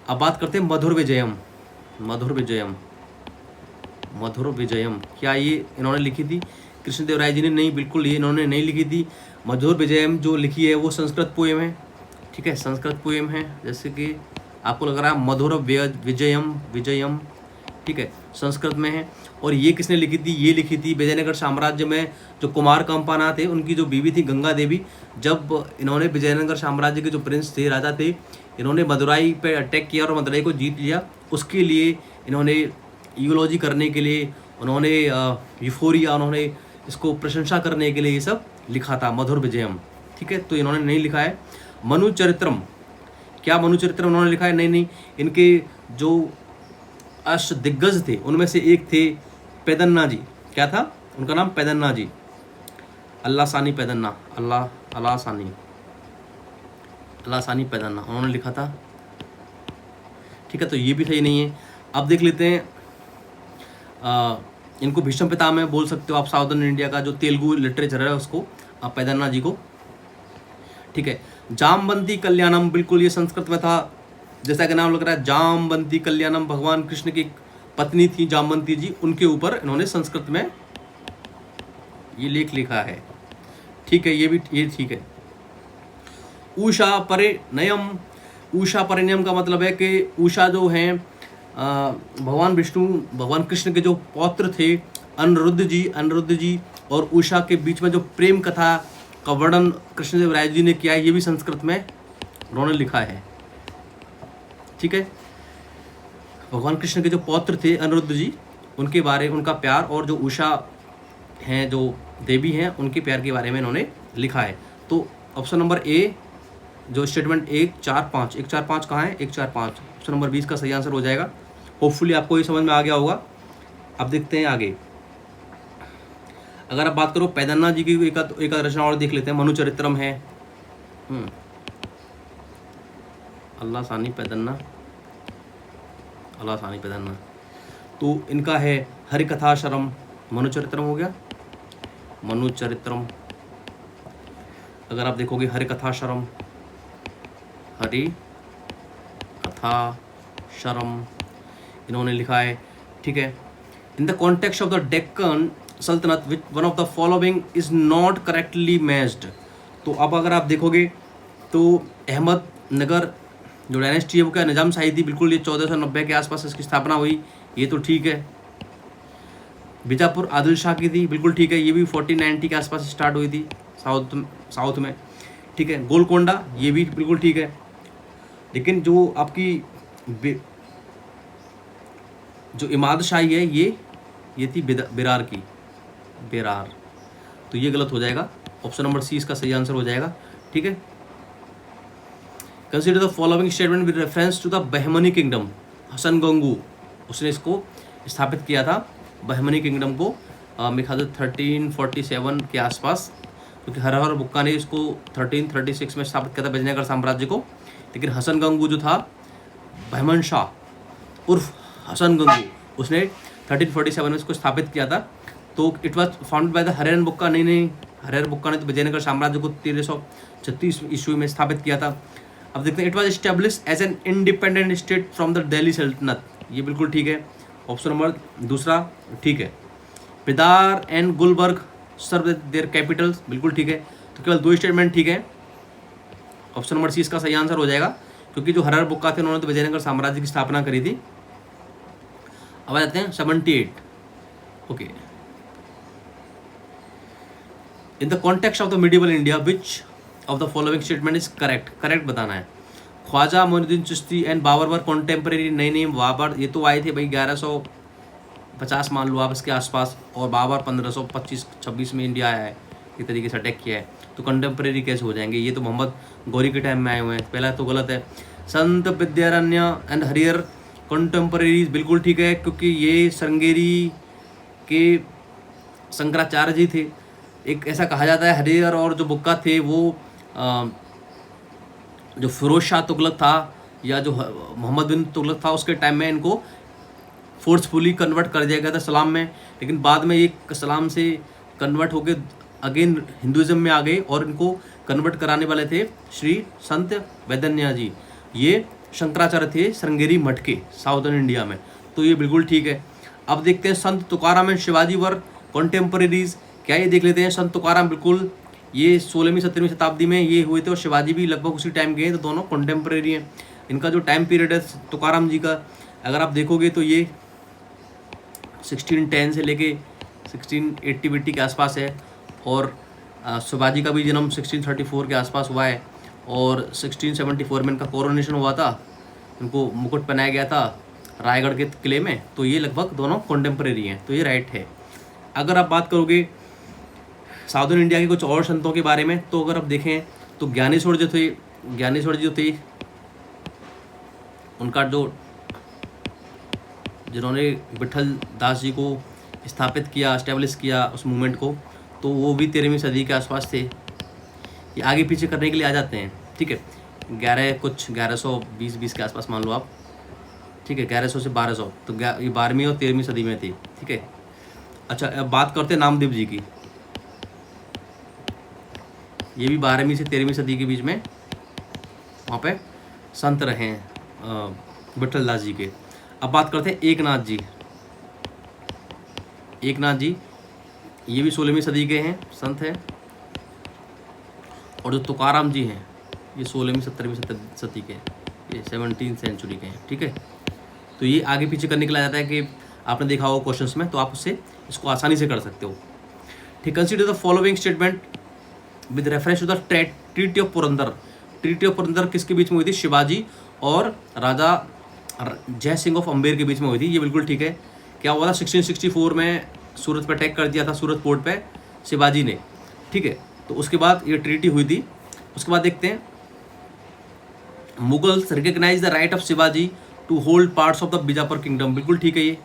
अब बात करते हैं मधुर विजयम। मधुर विजयम, मधुर विजयम, क्या ये इन्होंने लिखी थी कृष्णदेव राय जी ने? नहीं, बिल्कुल ये इन्होंने नहीं लिखी थी। मधुर विजयम जो लिखी है वो संस्कृत पोएम है। ठीक है, संस्कृत पोएम है, जैसे कि आपको लग रहा है मधुर विजयम, विजयम, ठीक है, संस्कृत में है। और ये किसने लिखी थी? ये लिखी थी विजयनगर साम्राज्य में जो कुमार कंपाना थे, उनकी जो बीवी थी गंगा देवी। जब इन्होंने विजयनगर साम्राज्य के जो प्रिंस थे, राजा थे, इन्होंने मदुराई पे अटैक किया और मदुराई को जीत लिया। उसके लिए इन्होंने यूलॉजी करने के लिए, उन्होंने यूफोरिया, उन्होंने इसको प्रशंसा करने के लिए ये सब लिखा था, मधुर विजयम। ठीक है, तो इन्होंने नहीं लिखा है। मनु चरित्रम, क्या मनु चरित्रम उन्होंने लिखा है? नहीं नहीं, इनके जो अष्ट दिग्गज थे उनमें से एक थे पेदन्ना जी। क्या था उनका नाम? पेदन्ना जी, अल्लाह सानी पेदन्ना, अल्लाह सानी पेदन्ना, उन्होंने लिखा था। ठीक है, तो ये भी सही नहीं है। अब देख लेते हैं, इनको भीष्म पितामह बोल सकते हो आप, साउदर्न इंडिया का जो तेलुगु लिटरेचर है उसको, आप पेदन्ना जी को। ठीक है, जामवंती कल्याणम, बिल्कुल ये संस्कृत में था, जैसा कि नाम लग रहा है जामवंती कल्याणम, भगवान कृष्ण की पत्नी थी जामवंती जी, उनके ऊपर इन्होंने संस्कृत में ये लेख लिखा है। ठीक है, ये ठीक है। उषा परिणयम, उषा परिणयम का मतलब है कि उषा जो हैं भगवान विष्णु, भगवान कृष्ण के जो पौत्र थे अनिरुद्ध जी और उषा के बीच में जो प्रेम कथा का वर्णन कृष्णदेव राय जी ने किया है, ये भी संस्कृत में उन्होंने लिखा है। ठीक है, भगवान कृष्ण के जो पौत्र थे अनिरुद्ध जी, उनके बारे, उनका प्यार, और जो उषा हैं जो देवी हैं, उनके प्यार के बारे में इन्होंने लिखा है। तो ऑप्शन नंबर ए, जो स्टेटमेंट 1 4 5, 1 4 5 कहाँ है? 1 4 5, ऑप्शन नंबर 20 का सही आंसर हो जाएगा। होपफुली आपको ये समझ में आ गया होगा। अब देखते हैं आगे। अगर आप बात करो पेदन्ना जी की, एक रचना और देख लेते हैं। मनु चरित्रम है, अल्लाह सानी पेदन्ना, तो इनका है हरिकथाशरम। मनुचरित्रम हो गया, मनुचरित्रम। अगर आप देखोगे हरिकथाशरम, हरिकथाशरम इन्होंने लिखा है। ठीक है, in the context of the Deccan Sultanate which one of the following is not correctly matched. तो अब अगर आप देखोगे तो अहमदनगर जो डायनेस्टी है वो क्या निजाम शाही थी, बिल्कुल ये 1490 के आसपास इसकी स्थापना हुई, ये तो ठीक है। बीजापुर आदिल शाह की थी, बिल्कुल ठीक है, ये भी 1490 के आसपास स्टार्ट हुई थी साउथ में। ठीक है, गोलकोंडा, ये भी बिल्कुल ठीक है। लेकिन जो आपकी जो इमाद शाही है, ये थी बेरार की, बेरार, तो ये गलत हो जाएगा। ऑप्शन नंबर सी इसका सही आंसर हो जाएगा। ठीक है, consider the following statement with reference to the Bahmani kingdom. Hasan Gangu, उसने इसको स्थापित किया था, बहमनी किंगडम को, मेरे ख्याल से 1347 के आसपास, क्योंकि हर बुक्का ने इसको 1336 में स्थापित किया था विजयनगर साम्राज्य को। लेकिन हसन गंगू जो था, बहमन शाह उर्फ हसन गंगू, उसने 1347 में इसको स्थापित किया था। तो it was founded by the Harihara Bukka. नहीं, हरिहर बुक्का ने तो विजयनगर साम्राज्य को 1336 ईस्वी में स्थापित किया था। अब देखते हैं, it was establish as an independent state from the Delhi Sultanate, ये बिल्कुल ठीक है। ऑप्शन नंबर दूसरा ठीक है। Bidar and Gulbarga serve their capitals, बिल्कुल ठीक है। तो केवल 2 स्टेटमेंट ठीक है, ऑप्शन नंबर सी इसका सही आंसर हो जाएगा, क्योंकि जो हरर बुक्का थे उन्होंने तो विजयनगर साम्राज्य की स्थापना करी थी। अब आ जाते हैं 78। Okay, in the context of the medieval India which of the following statement is correct, correct बताना है। Khwaja Moinuddin Chishti and Babur were contemporary, नई नेम बाबर ये तो आए थे भाई 1150 मान लो आप इसके आसपास, और बाबर 1525-26 में इंडिया आया है, इस तरीके से अटैक किया है, तो कंटेम्परेरी कैसे हो जाएंगे, ये तो मोहम्मद गौरी के टाइम में आए हुए हैं, पहला तो गलत है। संत विद्यारण्य एंड हरिहर कंटेम्परेरीज, बिल्कुल ठीक है, क्योंकि ये श्रृंगेरी के शंकराचार्य जी थे। एक ऐसा कहा जाता है हरिहर और जो बुक्का थे वो जो फिरोज शाह तुगलक था या जो मोहम्मद बिन तुगलक था उसके टाइम में इनको फोर्सफुली कन्वर्ट कर दिया गया था इस्लाम में, लेकिन बाद में ये इस्लाम से कन्वर्ट होकर अगेन हिंदुज़म में आ गए, और इनको कन्वर्ट कराने वाले थे श्री संत वैद्यनाथ जी। ये शंकराचार्य थे श्रृंगेरी मठ के साउदर्न इंडिया में, तो ये बिल्कुल ठीक है। अब देखते हैं संत तुकाराम एंड शिवाजी वर कॉन्टेम्परेरीज, क्या ये देख लेते हैं। संत तुकाराम बिल्कुल ये 16वीं-17वीं शताब्दी में ये हुए थे, और शिवाजी भी लगभग उसी टाइम के हैं, तो दोनों कॉन्टेम्परेरी हैं। इनका जो टाइम पीरियड है तुकाराम जी का, अगर आप देखोगे तो ये 1610 से लेके 1680 के आसपास है, और शिवाजी का भी जन्म 1634 के आसपास हुआ है, और 1674 में इनका कोरोनेशन हुआ था, इनको मुकुट पहनाया गया था रायगढ़ के किले में, तो ये लगभग दोनों कॉन्टेम्परेरी हैं, तो ये राइट है। अगर आप बात करोगे साउदर्न इंडिया के कुछ और संतों के बारे में, तो अगर आप देखें तो ज्ञानेश्वर जी जो थे उनका जो जिन्होंने विठल दास जी को स्थापित किया, एस्टेब्लिश किया उस मूवमेंट को, तो वो भी 13वीं सदी के आसपास थे। ये आगे पीछे करने के लिए आ जाते हैं, ठीक है। 1120 के आसपास मान लो आप, ठीक है, 1100 से 1200, तो ये 12वीं और 13वीं सदी में थी, ठीक है। अच्छा, अब बात करते हैं नामदेव जी की, ये भी 12वीं से 13वीं सदी के बीच में वहाँ पे संत रहे हैं विठल दास जी के। अब बात करते हैं एकनाथ जी। एकनाथ जी ये भी 16वीं सदी के हैं, संत हैं, और जो तुकाराम जी हैं ये 16वीं-17वीं सदी के हैं, ये 17th सेंचुरी के हैं, ठीक है। तो ये आगे पीछे करने के लिए जाता है कि आपने देखा होगा क्वेश्चंस में, तो आप उससे इसको आसानी से कर सकते हो, ठीक। Consider the following statement with reference to the treaty of Purandar. Treaty of Purandar किसके बीच में हुई थी? शिवाजी और राजा जय सिंह ऑफ अम्बेर के बीच में हुई थी, ये बिल्कुल ठीक है। क्या हुआ था? 1664 में सूरत पे अटैक कर दिया था, सूरत पोर्ट पे शिवाजी ने, ठीक है। तो उसके बाद ये ट्रीटी हुई थी। उसके बाद देखते हैं, Mughals recognise the right of Shivaji to hold parts of the Bijapur kingdom, बिल्कुल ठीक है। ये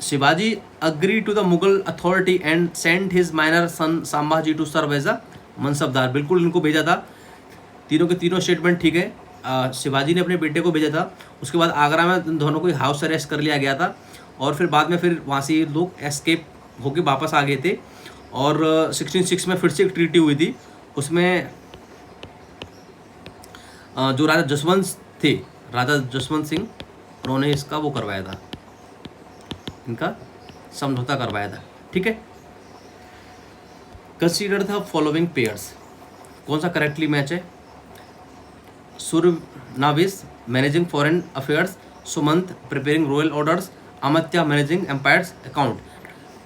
Shivaji agree to the Mughal authority and sent his minor son Sambhaji to serve as a mansabdar, बिल्कुल इनको भेजा था। तीनों के तीनों स्टेटमेंट ठीक है। शिवाजी ने अपने बेटे को भेजा था, उसके बाद आगरा में दोनों को हाउस अरेस्ट कर लिया गया था, और फिर बाद में फिर वहाँ से ये लोग एस्केप होके वापस आ गए थे। और 1606 में फिर से एक ट्रीटी हुई थी, उसमें जो राजा जसवंत थे, राजा जसवंत सिंह, उन्होंने इसका वो करवाया था, इनका समझौता करवाया था, ठीक है। कंसीडर द फॉलोइंग पेयर्स, कौन सा करेक्टली मैच है? Surnavis managing foreign affairs, Sumant preparing royal orders, Amatya managing empire's account.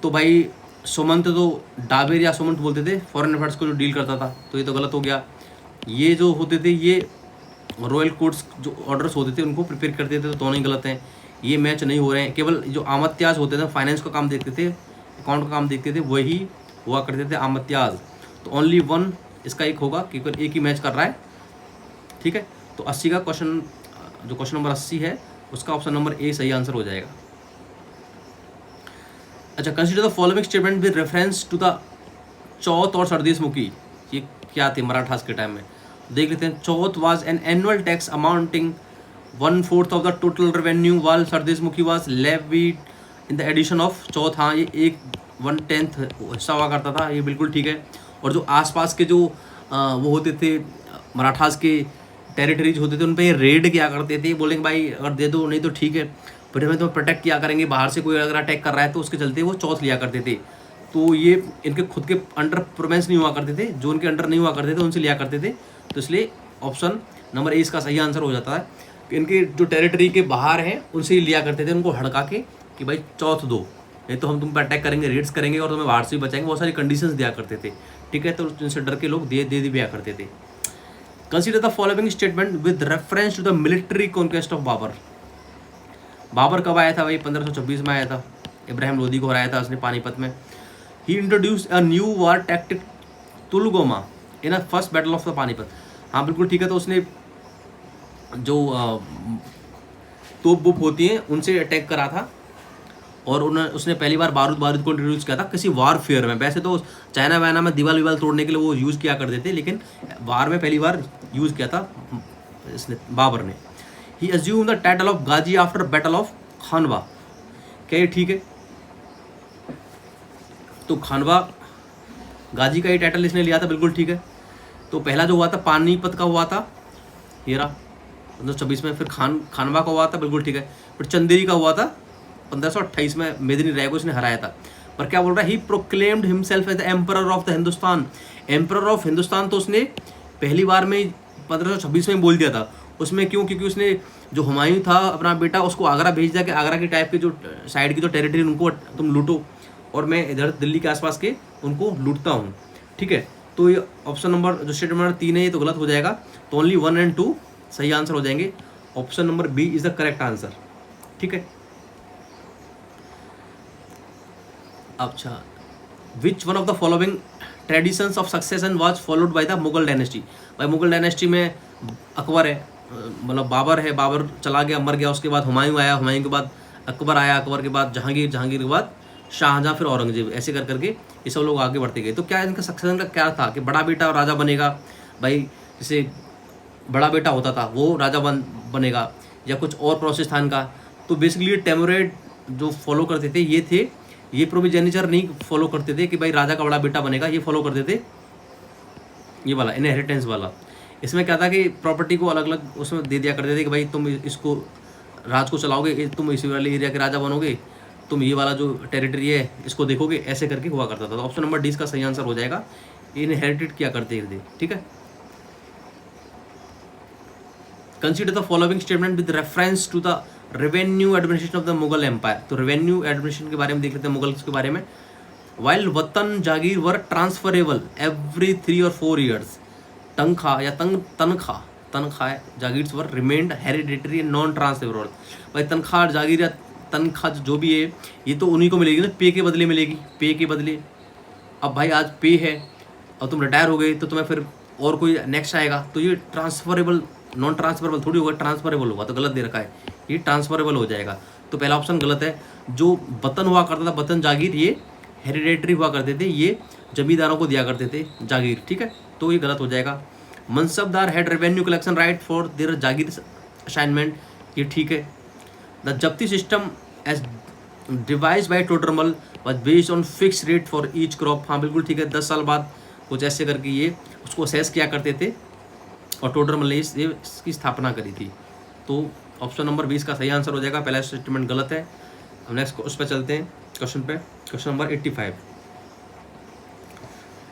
तो भाई सुमंत तो डाबेर या सुमंत बोलते थे, फॉरेन अफेयर्स को जो डील करता था, तो ये तो गलत हो गया। ये जो होते थे ये रॉयल कोर्ट्स जो ऑर्डर्स होते थे उनको प्रिपेयर करते थे, तो दोनों ही गलत हैं, ये मैच नहीं हो रहे हैं। केवल जो आमत्याज होते थे, फाइनेंस का काम देखते थे, अकाउंट का काम देखते थे, वही हुआ करते थे आमत्याज। तो ओनली वन इसका एक होगा, केवल एक ही मैच कर रहा है, ठीक है। तो 80 का क्वेश्चन, जो क्वेश्चन नंबर 80 है, उसका ऑप्शन नंबर ए सही आंसर हो जाएगा। अच्छा, consider the following statement with reference to the chauth और सरदेश मुखी, ये क्या थे मराठास के टाइम में, देख लेते हैं। Chauth was an annual tax amounting 1/4 of the total revenue, while Sardeshmukhi was levied in the addition of chauth. हाँ, ये 1/10 हिस्सा हुआ करता था, ये बिल्कुल ठीक है। और जो आसपास के जो वो होते थे मराठास के टेरिटरीज होते थे, उन पर ये रेड किया करते थे, बोलेंगे भाई अगर दे दो, नहीं तो ठीक है, फिर हमें तो प्रोटेक्ट किया करेंगे, बाहर से कोई अगर अटैक कर रहा है तो उसके चलते वो चौथ लिया करते थे। तो ये इनके खुद के अंडर प्रोवेंस नहीं हुआ करते थे, जो उनके अंडर नहीं हुआ करते थे उनसे लिया करते थे। तो इसलिए ऑप्शन नंबर ए इसका सही आंसर हो जाता है। इनके जो टेरिटरी के बाहर हैं उनसे ही लिया करते थे, उनको हड़का के कि भाई चौथ दो, नहीं तो हम तुम पर अटैक करेंगे, रेड्स करेंगे और तुम्हें बाहर से भी बचाएंगे। बहुत सारी कंडीशंस दिया करते थे, ठीक है। तो जिनसे डर के लोग दे दिया करते थे। Consider the following statement with reference to the military conquest of Babur. Babur कब आया था भाई? 1526 में आया था। इब्राहिम लोदी को हराया था उसने पानीपत में। He introduce a new war tactic tulughma in a first battle of the Panipat. हाँ बिल्कुल ठीक है। तो उसने जो तोप बुप होती हैं उनसे अटैक करा था और उसने पहली बार बारूद को इंट्रोड्यूस किया था किसी वार फेयर में। वैसे तो चाइना वाइना में दीवार वीवाल तोड़ने के लिए वो यूज़ किया करते थे, लेकिन वार में पहली बार यूज़ किया था इसने, बाबर ने। He assume the title of Ghazi after battle of Khanwa. क्या ये ठीक है? तो खानवा गाजी का ये टाइटल इसने लिया था, बिल्कुल ठीक है। तो पहला जो हुआ था पानीपत का हुआ था, हीरा 1526 में। फिर खानवा का हुआ था, बिल्कुल ठीक है। फिर चंदेरी का हुआ था 1528 में, मेदिनी राय को इसने हराया था। पर क्या बोल रहा है? He proclaimed himself as the emperor of the Hindustan. Emperor of Hindustan तो उसने पहली बार में 1526 में बोल दिया था। उसमें क्यों? क्योंकि उसने जो हुमायूं था अपना बेटा, उसको आगरा भेज दिया कि आगरा की टाइप के जो साइड की जो टेरिटरी उनको तुम लूटो और मैं इधर दिल्ली के आसपास के उनको लूटता हूँ, ठीक है। तो ये ऑप्शन नंबर जो स्टेटमेंट नंबर 3 है ये तो गलत हो जाएगा। तो ओनली 1 और 2 सही आंसर हो जाएंगे। Option number B is the correct answer, ठीक है। अच्छा, which one of the following traditions of succession was followed by the Mughal dynasty. भाई मुगल डायनेस्टी में अकबर है, मतलब बाबर है, बाबर चला गया मर गया, उसके बाद हुमायूं आया, हुमायूं के बाद अकबर आया, अकबर के बाद जहांगीर, जहांगीर के बाद शाहजहां, फिर औरंगजेब, ऐसे कर करके ये सब लोग आगे बढ़ते गए। तो क्या इनका सक्सेशन का क्या था कि बड़ा बेटा राजा बनेगा, भाई जैसे बड़ा बेटा होता था वो राजा बनेगा, या कुछ और प्रोसेस था इनका। तो बेसिकली टेम्परेट जो फॉलो करते थे ये थे, ये प्रोविजेनिचर नहीं फॉलो करते थे कि भाई राजा का बड़ा बेटा बनेगा, ये फॉलो करते थे ये वाला इनहेरिटेंस वाला। इसमें क्या था कि प्रॉपर्टी को अलग अलग उसमें दे दिया करते थे कि भाई तुम इसको राज को चलाओगे, तुम इसी वाले एरिया के राजा बनोगे, तुम ये वाला जो टेरिटरी है इसको देखोगे, ऐसे करके हुआ करता था। तो ऑप्शन नंबर डी इसका सही आंसर हो जाएगा। इनहेरिटेड किया करते थे, ठीक है। Consider the following statement with reference to the revenue administration of the Mughal empire. तो रेवेन्यू एडमिनिस्ट्रेशन के बारे में देख लेते हैं मुगल्स के बारे में। वाइल वतन जागीर वर ट्रांसफरेबल एवरी 3 और 4 ईयर्स, तनख्वाह या tankhwah jagirs were remained hereditary and non transferable. भाई तनख्वाह जागीर या तनख्वाह जो भी है ये तो उन्हीं को मिलेगी ना, पे के बदले मिलेगी, पे के बदले। अब भाई आज पे है और तुम रिटायर हो गए तो तुम्हें फिर और कोई नेक्स्ट आएगा, तो ये ट्रांसफरेबल नॉन ट्रांसफरेबल थोड़ी होगा, ट्रांसफरेबल होगा। तो गलत दे रखा है, ये ट्रांसफरेबल हो जाएगा। तो पहला ऑप्शन गलत है। जो वतन हुआ करता था, वतन जागीर, ये हेरिडेटरी हुआ करते थे, ये जमींदारों को दिया करते थे जागीर, ठीक है। तो ये गलत हो जाएगा। Mansabdar had revenue collection right for their jagir assignment, ये ठीक है। The zabti system as devised by Todarmal was based on fix rate for each crop, हाँ बिल्कुल ठीक है। 10 साल बाद कुछ ऐसे करके ये उसको असेस किया करते थे और टोडरमल ने इसकी स्थापना करी थी। तो ऑप्शन नंबर 20 का सही आंसर हो जाएगा। पहला स्टेटमेंट गलत है। हम नेक्स्ट उस पर चलते हैं, क्वेश्चन पे, क्वेश्चन नंबर 85,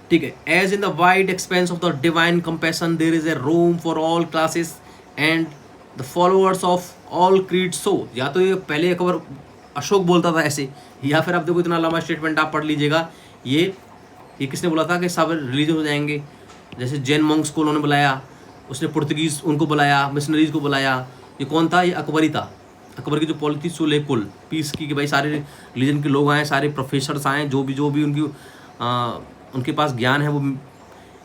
ठीक है। As in the wide expanse of the divine compassion there is a room for all classes and the followers of all creed. So या तो ये पहले अकबर अशोक बोलता था ऐसे, या फिर आप देखो इतना लंबा स्टेटमेंट आप पढ़ लीजिएगा। ये किसने बोला था कि सब रिलीजन हो जाएंगे। जैसे जैन मॉन्क्स को उन्होंने बुलाया, उसने पुर्तगीज उनको बुलाया, मिशनरीज को बुलाया। ये कौन था? ये अकबरी था। अकबर की जो पॉलिसी सुले कुल पीस की कि भाई सारे रिलीजन के लोग आए, सारे प्रोफेसर्स आए, जो भी उनके पास ज्ञान है, वो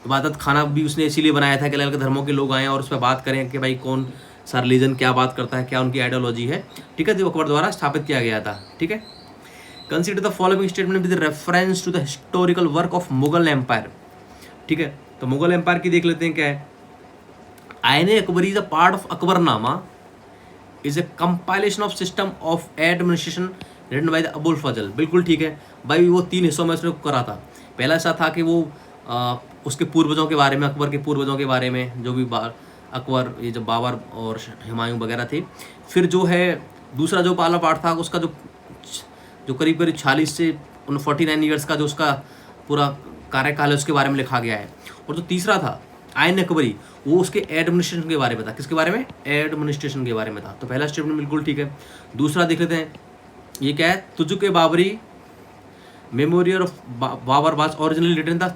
इबादत खाना भी उसने इसीलिए बनाया था कि अलग अलग धर्मों के लोग आएँ और उस पर बात करें कि भाई कौन सा रिलीजन क्या बात करता है, क्या उनकी आइडियोलॉजी है, ठीक है। जो अकबर द्वारा स्थापित किया गया था, ठीक है। Consider the following statement with reference to the historical work of Mughal empire, ठीक है। तो मुगल एम्पायर की देख लेते हैं क्या है। Ain Akbari is a part of Akbarnama is a compilation of system of administration written by the Abul Fazl, बिल्कुल ठीक है भाई। वो 3 हिस्सों में उसने करा था। पहला ऐसा था कि वो उसके पूर्वजों के बारे में, अकबर के पूर्वजों के बारे में, जो भी अकबर, ये जब बाबर और हुमायूं वगैरह थे। फिर जो है दूसरा जो पहला पार्ट था उसका जो करीब 46 से उन 49 ईयर्स का जो उसका पूरा कार्यकाल है उसके बारे में लिखा गया है। और जो तीसरा था आयन अकबरी, वो उसके एडमिनिस्ट्रेशन के बारे में था। किसके बारे में? एडमिनिस्ट्रेशन के बारे में था। तो पहला स्टेटमेंट बिल्कुल ठीक है। दूसरा देख लेते हैं, ये क्या है? Tuzuk Baburi memorial of Babur was originally written the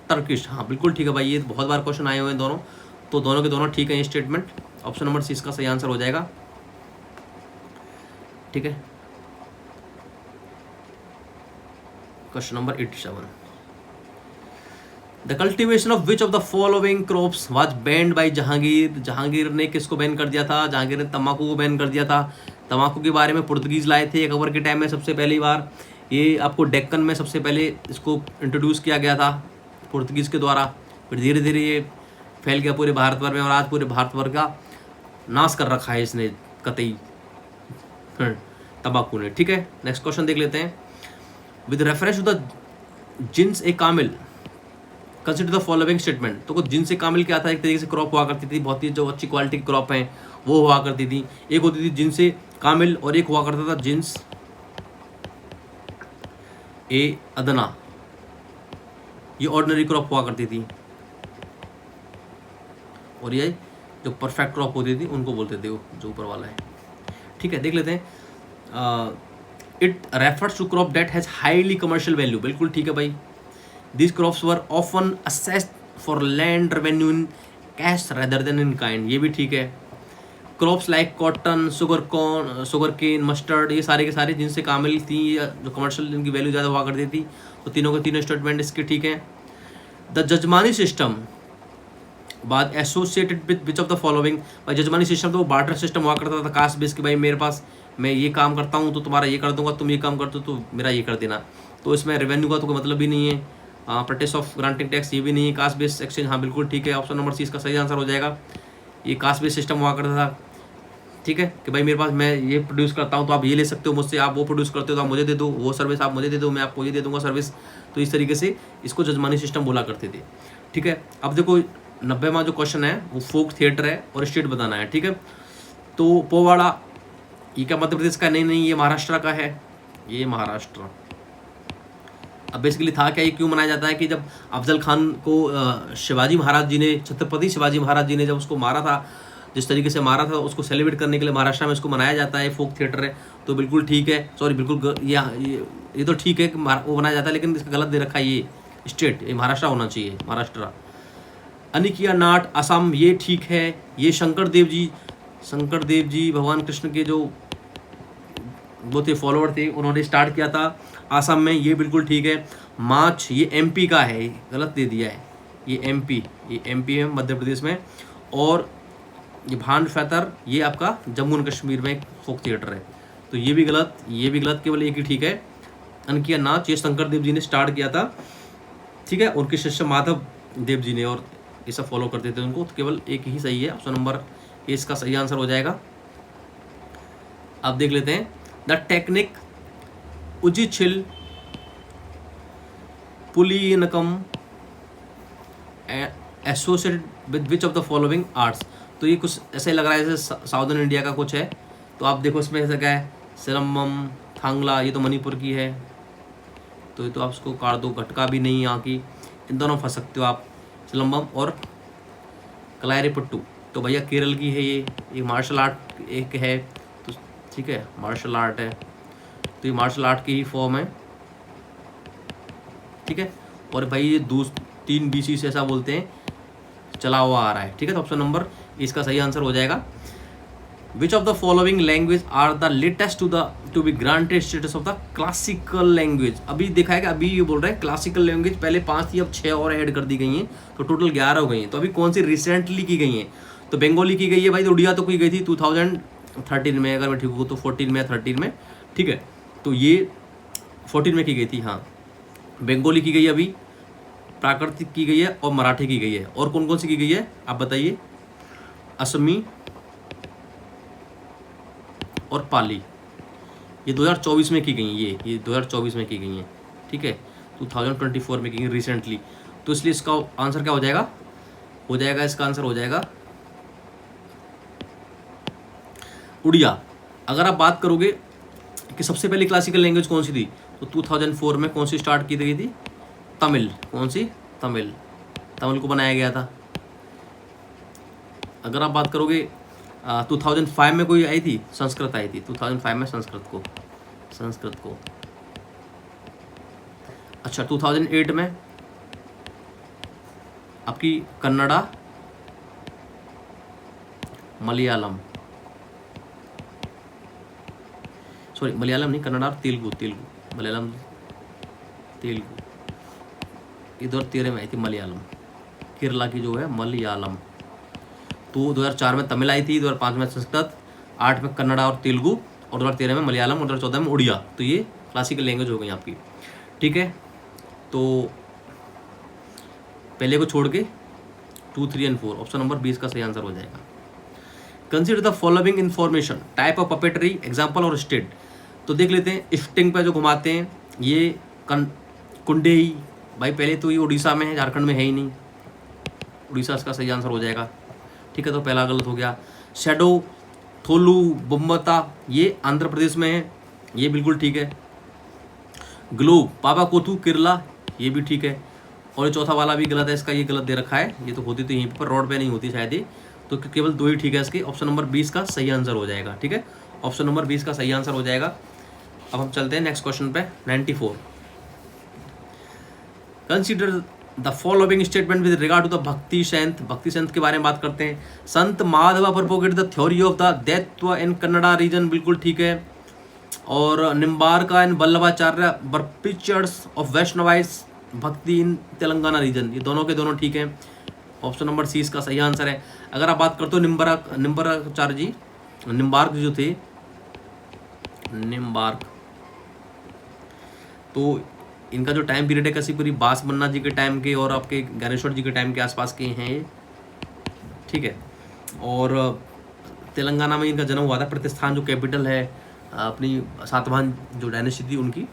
Turkish. हाँ बिल्कुल ठीक है भाई, ये बहुत बार क्वेश्चन आए हुए हैं दोनों, तो दोनों के दोनों ठीक है ये स्टेटमेंट। ऑप्शन नंबर सी इसका सही आंसर हो जाएगा। ठीक है, question number 87, the cultivation of which of the following crops was banned by Jahangir. Jahangir ने किसको बैन कर दिया था? जहांगीर ने तंबाकू को बैन कर दिया था। तंबाकू के बारे में पुर्तगीज लाए थे अकबर के टाइम में सबसे पहली बार। ये आपको डेक्कन में सबसे पहले इसको इंट्रोड्यूस किया गया था पुर्तगीज के द्वारा, फिर धीरे धीरे ये फैल गया पूरे भारत भर में, और आज पूरे भारत भर का नाश कर रखा है इसने कतई तंबाकू ने। ठीक है, नेक्स्ट क्वेश्चन देख लेते हैं, with reference to the jins e kamil consider the following statement. तो कुछ जिन्स ए कामिल क्या था? एक तरीके से क्रॉप हुआ करती थी, बहुत ही जो अच्छी क्वालिटी की क्रॉप है वो हुआ करती थी। एक होती थी जिन्स ए कामिल और एक हुआ करता था जिन्स ए अदना, ये ऑर्डिनरी क्रॉप हुआ करती थी, और ये जो परफेक्ट क्रॉप होती थी उनको बोलते थे वो जो ऊपर वाला है। ठीक है, देख लेते हैं, it refers to crop that has highly commercial value. बिल्कुल ठीक है भाई। These crops were often assessed for land revenue in cash rather than in kind, ये भी ठीक है। Crops like cotton, sugarcane, mustard, ये सारे के सारे जिनसे कामिल थी, जो कमर्शियल जिनकी वैल्यू ज़्यादा हुआ करती थी, तो तीनों के तीनों स्टेटमेंट इसके ठीक हैं। द जजमानी सिस्टम बाद associated with which of the following. भाई जजमानी सिस्टम तो बार्टर सिस्टम हुआ करता था, कास्ट बेस के, भाई मेरे पास मैं ये काम करता हूँ तो तुम्हारा ये कर दूंगा, तुम ये काम करते हो तो मेरा ये कर देना। तो इसमें रेवेन्यू का तो कोई मतलब भी नहीं है। प्रैक्टिस ऑफ ग्रांटिंग टैक्स ये भी नहीं है। कास्ट बेस एक्सचेंज, हाँ बिल्कुल ठीक है, ऑप्शन नंबर सी इसका सही आंसर हो जाएगा। ये कास्ट बेस सिस्टम हुआ करता था। ठीक है, कि भाई मेरे पास मैं ये प्रोड्यूस करता हूँ तो आप ये ले सकते हो मुझसे, आप वो प्रोड्यूस करते हो तो आप मुझे दे दो, वो सर्विस आप मुझे दे दो, मैं आपको ये दे दूंगा सर्विस। तो इस तरीके से इसको जजमानी सिस्टम बोला करते थे। ठीक है, अब देखो 90वां जो क्वेश्चन है वो फोक थिएटर है और स्टेट बताना है। ठीक है, तो पोवाड़ा ये क्या मध्य प्रदेश का? नहीं, ये महाराष्ट्र का है, ये महाराष्ट्र। अब बेसिकली था क्या, ये क्यों मनाया जाता है कि जब अफजल खान को शिवाजी महाराज जी ने, छत्रपति शिवाजी महाराज जी ने जब उसको मारा था, जिस तरीके से मारा था, उसको सेलिब्रेट करने के लिए महाराष्ट्र में इसको मनाया जाता है। फोक थिएटर है, तो बिल्कुल ठीक है। सॉरी, बिल्कुल ये तो ठीक है कि वो मनाया जाता है, लेकिन इसका गलत दे रखा है ये स्टेट, ये महाराष्ट्र होना चाहिए, महाराष्ट्र। अनिकिया नाट असम, ये ठीक है। ये शंकर देव जी भगवान कृष्ण के जो वो थे फॉलोअर थे, उन्होंने स्टार्ट किया था आसाम में, ये बिल्कुल ठीक है। मार्च ये एमपी का है, गलत दे दिया है, ये एमपी है मध्य प्रदेश में। और ये भांड फैतर ये आपका जम्मू एंड कश्मीर में एक फोक थिएटर है, तो ये भी गलत, केवल एक ही ठीक है। अनकिया नाच ये शंकर देव जी ने स्टार्ट किया था। ठीक है, उनके शिष्य माधव देव जी ने, और ये सब फॉलो करते थे उनको, तो केवल एक ही सही है, ऑप्शन नंबर ए इसका सही आंसर हो जाएगा। अब देख लेते हैं, the technique Uzhichil Puliyankam associated with which of the following arts. तो ये कुछ ऐसे लग रहा है जैसे साउदर्न इंडिया का कुछ है, तो आप देखो इसमें ऐसा क्या है, सिलम्बम, थांगला, ये तो मणिपुर की है, तो ये तो आप उसको काट दो, घटका भी नहीं यहाँ की, इन दोनों फंस सकते हो आप, सिलम्बम और कलारीपट्टू। तो भैया केरल की है ये मार्शल आर्ट एक है, तो ठीक है मार्शल आर्ट है, तो ये मार्शल आर्ट की ही फॉर्म है। ठीक है, और भाई ये 3 BC से ऐसा बोलते हैं चला हुआ आ रहा है। ठीक है, तो ऑप्शन नंबर इसका सही आंसर हो जाएगा। Which of the following language are the latest to be granted status of the classical language. अभी देखा है कि अभी ये बोल रहे हैं क्लासिकल लैंग्वेज, पहले 5 थी अब 6 और ऐड कर दी गई हैं, तो टोटल 11 हो गई हैं। तो अभी कौन सी रिसेंटली की गई हैं? तो बंगाली की गई है भाई, तो उड़िया तो की गई थी 2013 में, अगर मैं ठीक हूँ तो 14 में या 13 में। ठीक है, तो ये 14 में की गई थी, हाँ। बंगाली की गई है, अभी प्राकृतिक की गई है, और मराठी की गई है। और कौन कौन सी की गई है आप बताइए? असमी और पाली, ये 2024 में की गई हैं, ये 2024 में की गई हैं। ठीक है, 2024 में की गई रिसेंटली, तो इसलिए इसका आंसर क्या हो जाएगा? इसका आंसर हो जाएगा उड़िया। अगर आप बात करोगे कि सबसे पहले क्लासिकल लैंग्वेज कौन सी थी, तो 2004 में कौन सी स्टार्ट की गई थी? तमिल। कौन सी? तमिल। तमिल को बनाया गया था। अगर आप बात करोगे 2005 में कोई आई थी, संस्कृत आई थी 2005 में, संस्कृत को। अच्छा 2008 में आपकी कन्नड़ा, मलयालम, सॉरी मलयालम नहीं, कन्नड़ा और तेलुगु, मलयालम तेलुगु, ये 2013 में आई थी मलयालम, केरला की जो है मलयालम। तो 2004 में तमिल आई थी, 2005 में संस्कृत, 8 में कन्नड़ा और तेलुगु, और 2013 में मलयालम, और 2014 में उड़िया। तो ये क्लासिकल लैंग्वेज हो गई आपकी, ठीक है। तो पहले को छोड़ के 2, 3 एंड 4, ऑप्शन नंबर 20 का सही आंसर हो जाएगा। Consider the following information, type of puppetry, example और स्टेट। तो देख लेते हैं, स्टिंग पे जो घुमाते हैं ये कुंडेई, भाई पहले तो ये उड़ीसा में है, झारखंड में है ही नहीं, उड़ीसा इसका सही आंसर हो जाएगा, ठीक है। तो पहला गलत हो गया। शेडो, थोलू, बुम्बता, ये आंध्र प्रदेश में है, ये बिल्कुल ठीक है। ग्लोब, पावाकोथू, केरला, ये भी ठीक है। और ये चौथा वाला भी गलत है, इसका ये गलत दे रखा है, ये तो होती तो यहीं पर, रोड पे नहीं होती शायद ये, तो केवल 2 ही ठीक है इसके। ऑप्शन नंबर 20 का सही आंसर हो जाएगा, ठीक है। ऑप्शन नंबर 20 का सही आंसर हो जाएगा। अब हम चलते हैं नेक्स्ट क्वेश्चन पे, 94। Consider the following statement with regard to the bhakti sant. भक्ति संत के बारे में बात करते हैं। Sant Madhva propagate the theory of the Dvaita in Kannada region, बिल्कुल ठीक है। और Nimbarka and Vallabhacharya were preachers of Vaishnavites bhakti in Telangana reason, ये दोनों के दोनों ठीक है। ऑप्शन नंबर सी इसका सही आंसर है। अगर आप बात करते हो निम्बार्काचार्य जी, निम्बार्क जो थे, निम्बार्क, तो इनका जो टाइम पीरियड है कसीपुरी बास बन्ना जी के टाइम के और आपके ज्ञानेश्वर जी के टाइम के आसपास के हैं ये, ठीक है। और तेलंगाना में इनका जन्म हुआ था, प्रतिष्ठान जो कैपिटल है अपनी सातवाहन जो डायनेस्टी थी उनकी,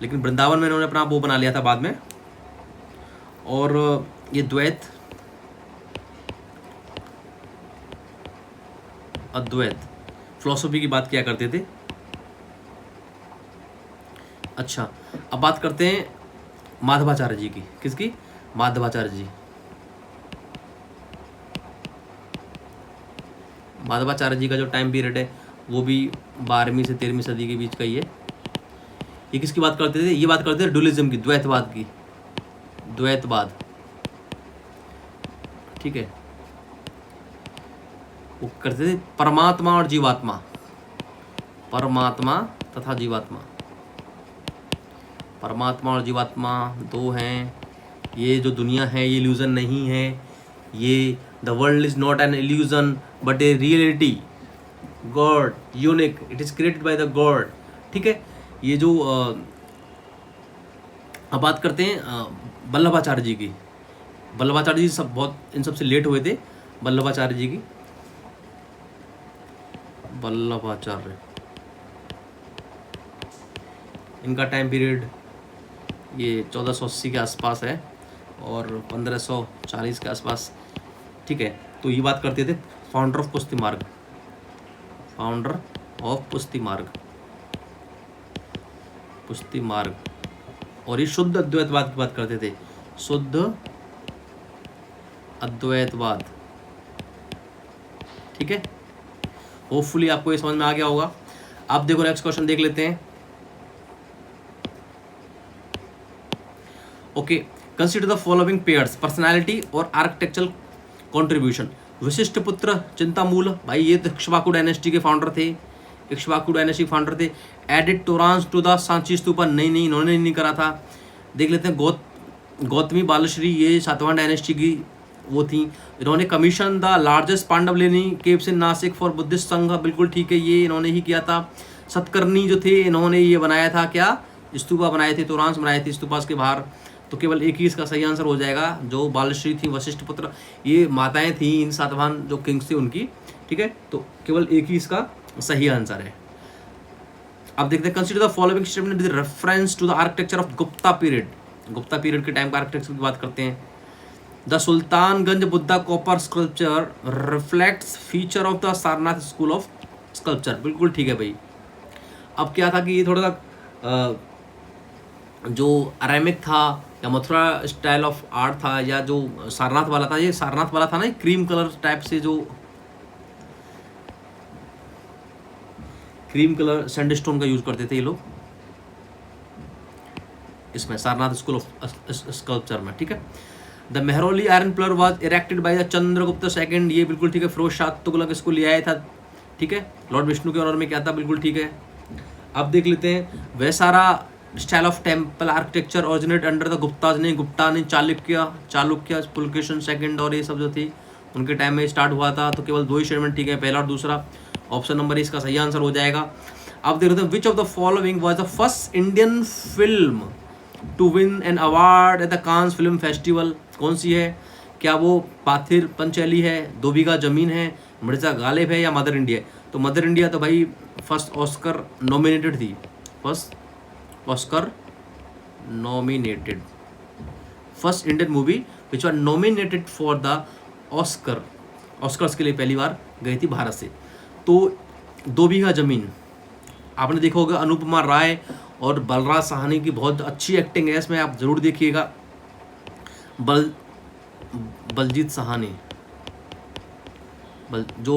लेकिन वृंदावन में इन्होंने अपना वो बना लिया था बाद में। और ये द्वैत, अद्वैत फिलॉसफी की बात किया करते थे। अच्छा अब बात करते हैं माधवाचार्य जी की। किसकी? माधवाचार्य जी। माधवाचार्य जी का जो टाइम पीरियड है वो भी 12वीं से 13वीं सदी के बीच का ही है। ये किसकी बात करते थे? ये बात करते थे डुअलिज्म की, द्वैतवाद की, द्वैतवाद, ठीक है। वो करते थे परमात्मा और जीवात्मा, परमात्मा तथा जीवात्मा, परमात्मा और जीवात्मा दो हैं। ये जो दुनिया है ये इल्यूजन नहीं है, ये the world is not an illusion but a reality, God unique, it is created by the God, ठीक है। ये जो अब बात करते हैं वल्लभाचार्य जी की। वल्लभाचार्य जी सब बहुत इन सबसे लेट हुए थे। वल्लभाचार्य जी की, वल्लभाचार्य, इनका टाइम पीरियड ये 1480 के आसपास है और 1540 के आसपास, ठीक है। तो ये बात करते थे फाउंडर ऑफ पुष्टि मार्ग, फाउंडर ऑफ पुष्टि मार्ग, पुष्टि मार्ग। और ये शुद्ध अद्वैतवाद की बात करते थे, शुद्ध अद्वैतवाद, ठीक है। होपफुली आपको ये समझ में आ गया होगा। आप देखो नेक्स्ट क्वेश्चन देख लेते हैं। Okay, consider the following pairs, personality और architectural contribution. Vasishthiputra Chamtamula, भाई ये इक्ष्वाकु डायनेस्टी के फाउंडर थे, इक्ष्वाकु डायनेस्टी फाउंडर थे। Added toranas to the Sanchi stupa, नहीं इन्होंने नहीं करा था। देख लेते हैं गौतमी बालश्री, ये सातवाहन डायनेस्टी की वो थी। इन्होंने commission the largest Pandavleni caves in Nashik for Buddhist sangha, बिल्कुल ठीक है, ये इन्होंने ही किया था। सतकर्णी जो थे इन्होंने ये बनाया था, क्या स्तूपा बनाए थे, तोरांस बनाए थे स्तूपास के बाहर। तो केवल एक ही इसका सही आंसर हो जाएगा। जो बालश्री थी, वशिष्ठ पुत्र, ये माताएं थी इन सातवाहन जो किंग्स थे उनकी, ठीक है। तो केवल एक ही इसका सही आंसर है। अब देखते हैं, consider the following statement with reference to the architecture of Gupta period. Gupta period के टाइम का आर्किटेक्चर की बात करते हैं। The Sultanganj Buddha copper sculpture reflects feature of the Sarnath school of sculpture, बिल्कुल ठीक है भाई। अब क्या था कि ये थोड़ा सा जो अरेमिक था या मथुरा स्टाइल ऑफ आर्ट था या जो सारनाथ वाला था, ये सारनाथ वाला था ना, क्रीम कलर टाइप से जो क्रीम कलर सैंडस्टोन का यूज करते थे ये लोग इसमें सारनाथ स्कूल ऑफ स्कल्पचर में, ठीक है। The Mehrauli iron pillar was erected by the Chandragupta second, ये बिल्कुल ठीक है, फिरोज शाह तुगलक इसको ले आया था, ठीक है। लॉर्ड विष्णु के ऑनर में क्या था, बिल्कुल ठीक है। अब देख लेते हैं Vesara style of temple architecture originate under the Guptas ने, गुप्ता ने चालुक्य पुलकेशन सेकंड और ये सब जो थी उनके टाइम में स्टार्ट हुआ था। तो केवल दो ही स्टेटमेंट ठीक है, पहला और दूसरा। ऑप्शन नंबर इसका सही आंसर हो जाएगा। अब देख लेते हैं which of the following was the first Indian film to win an award at the Cannes film festival, कौन सी है? क्या वो पाथिर पंचैली है, दो बीघा जमीन है, मिर्जा गालिब है या मदर इंडिया है? तो मदर इंडिया तो भाई फर्स्ट ऑस्कर नॉमिनेटेड थी, first Oscar nominated, first Indian movie which were nominated for the Oscar, Oscars के लिए पहली बार गई थी भारत से। तो दो बीघा जमीन आपने देखा होगा, अनुपमा राय और बलराज साहनी की बहुत अच्छी एक्टिंग है इसमें, आप जरूर देखिएगा। बलजीत साहनी, जो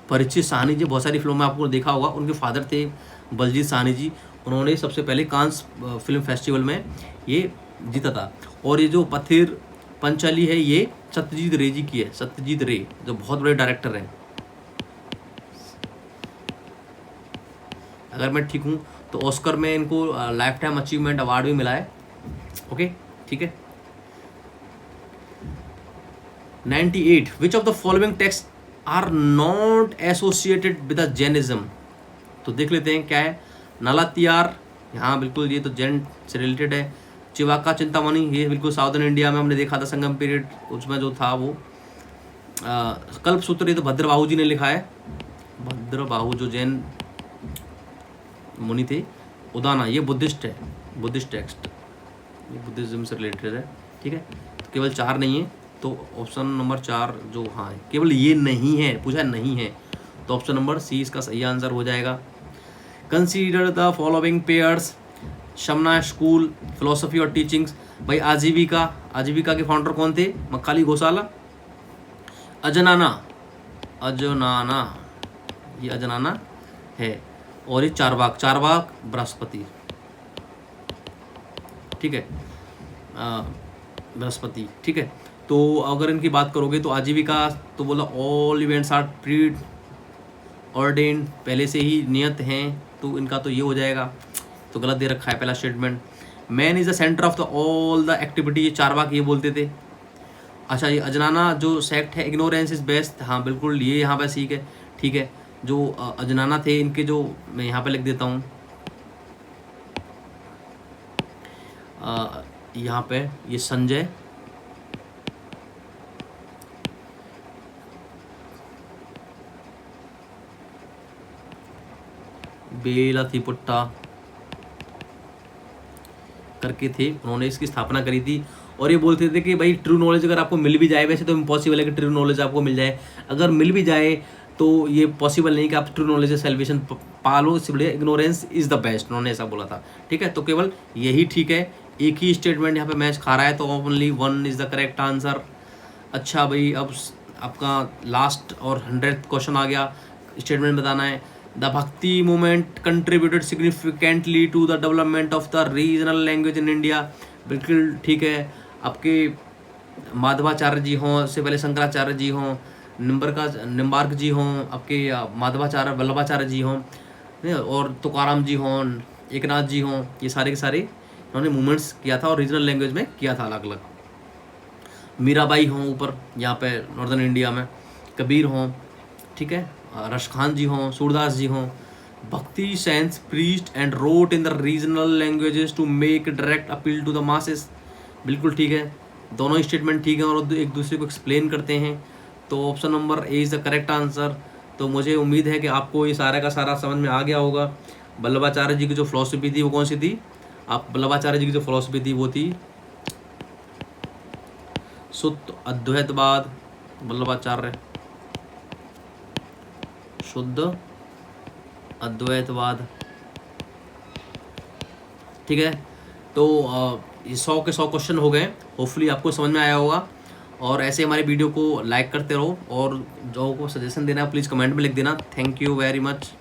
परिचित साहनी जी बहुत सारी फिल्मों में आपको देखा होगा, उनके फादर थे बलजीत साहनी जी, उन्होंने सबसे पहले कांस फिल्म फेस्टिवल में ये जीता था। और ये जो पथिर पंचाली है ये सत्यजीत रे जी की है, सत्यजीत रे जो बहुत बड़े डायरेक्टर हैं। अगर मैं ठीक हूँ तो ऑस्कर में इनको लाइफ टाइम अचीवमेंट अवार्ड भी मिला है। ओके, ठीक है। 98 which of the following text are not associated with Jainism, तो देख लेते हैं क्या है। नालातियार, यहाँ बिल्कुल ये तो जैन से रिलेटेड है। चिवाका चिंतामणि, ये बिल्कुल साउदर्न इंडिया में हमने देखा था संगम पीरियड, उसमें जो था वो। कल्प सूत्र, ये तो भद्रबाहु जी ने लिखा है, भद्रबाहु जो जैन मुनि थे। उदाना, ये बुद्धिस्ट है, बुद्धिस्ट टेक्स्ट, ये बुद्धिज्म से रिलेटेड है, ठीक है। तो केवल 4 नहीं है, तो ऑप्शन नंबर 4 जो हाँ है, केवल ये नहीं है, पूछा नहीं है, तो ऑप्शन नंबर सी इसका सही आंसर हो जाएगा। Consider the following pairs, शमना school philosophy और टीचिंग्स, भाई आजीविका, आजीविका के फाउंडर कौन थे? मक्खाली घोसाला, अजनाना, अजनाना, ये अजनाना है, और ये चारवाक, चारवाक बृहस्पति, ठीक है, बृहस्पति, ठीक है। तो अगर इनकी बात करोगे तो आजीविका तो बोला all events are preordained, पहले से ही नियत हैं, तो इनका तो ये हो जाएगा, तो गलत दे रखा है पहला statement. Man is the centre of the all the activity, ये चारवाक ये बोलते थे। अच्छा, ये अजनाना जो सेक्ट है, इग्नोरेंस इज बेस्ट, हाँ बिल्कुल ये यहाँ पे सीख है, ठीक है। जो अजनाना थे इनके, जो मैं यहाँ पे लिख देता हूँ, यहाँ पे ये संजय बेलाथीपुट्टा करके थे, उन्होंने इसकी स्थापना करी थी। और ये बोलते थे कि भाई ट्रू नॉलेज अगर आपको मिल भी जाए, वैसे तो इम्पॉसिबल है कि ट्रू नॉलेज आपको मिल जाए, अगर मिल भी जाए तो ये पॉसिबल नहीं कि आप ट्रू नॉलेज से सेल्वेशन पालो, इसलिए इग्नोरेंस इज द बेस्ट, उन्होंने ऐसा बोला था, ठीक है। तो केवल यही ठीक है, एक ही स्टेटमेंट यहाँ पे मैच खा रहा है, तो only 1 is the correct answer. अच्छा भाई, अब आपका लास्ट और 100th क्वेश्चन आ गया, स्टेटमेंट बताना है। The bhakti movement contributed significantly to the development of the regional language in India, बिल्कुल ठीक है। आपके माधवाचार्य जी हों, इससे पहले शंकराचार्य जी हों, निम्बार्क जी हों, आपके माधवाचार्य वल्लभाचार्य जी हों, और तुकाराम जी हों, एकनाथ जी हों, ये सारे के सारे उन्होंने मूवमेंट्स किया था और रीजनल लैंग्वेज में किया था अलग अलग। मीराबाई हों ऊपर यहाँ पे नॉर्दर्न इंडिया में, कबीर हों, ठीक है, रशखान जी हों, सूरदास जी हों। Bhakti saints preached and wrote in the regional languages to make direct appeal to the masses, बिल्कुल ठीक है, दोनों ही स्टेटमेंट ठीक है और एक दूसरे को एक्सप्लेन करते हैं, तो option number A is the correct answer. तो मुझे उम्मीद है कि आपको ये सारा का सारा समझ में आ गया होगा। वल्लभाचार्य जी की जो फिलॉसफी थी वो कौन सी थी? आप वल्लभाचार्य जी की जो फिलॉसफी थी वो थी शुद्ध अद्वैतवाद, वल्लभाचार्य शुद्ध अद्वैतवाद, ठीक है। तो ये 100 के 100 क्वेश्चन हो गए। होपफुली आपको समझ में आया होगा। और ऐसे हमारे वीडियो को लाइक करते रहो, और जो को सजेशन देना है प्लीज़ कमेंट में लिख देना। Thank you very much.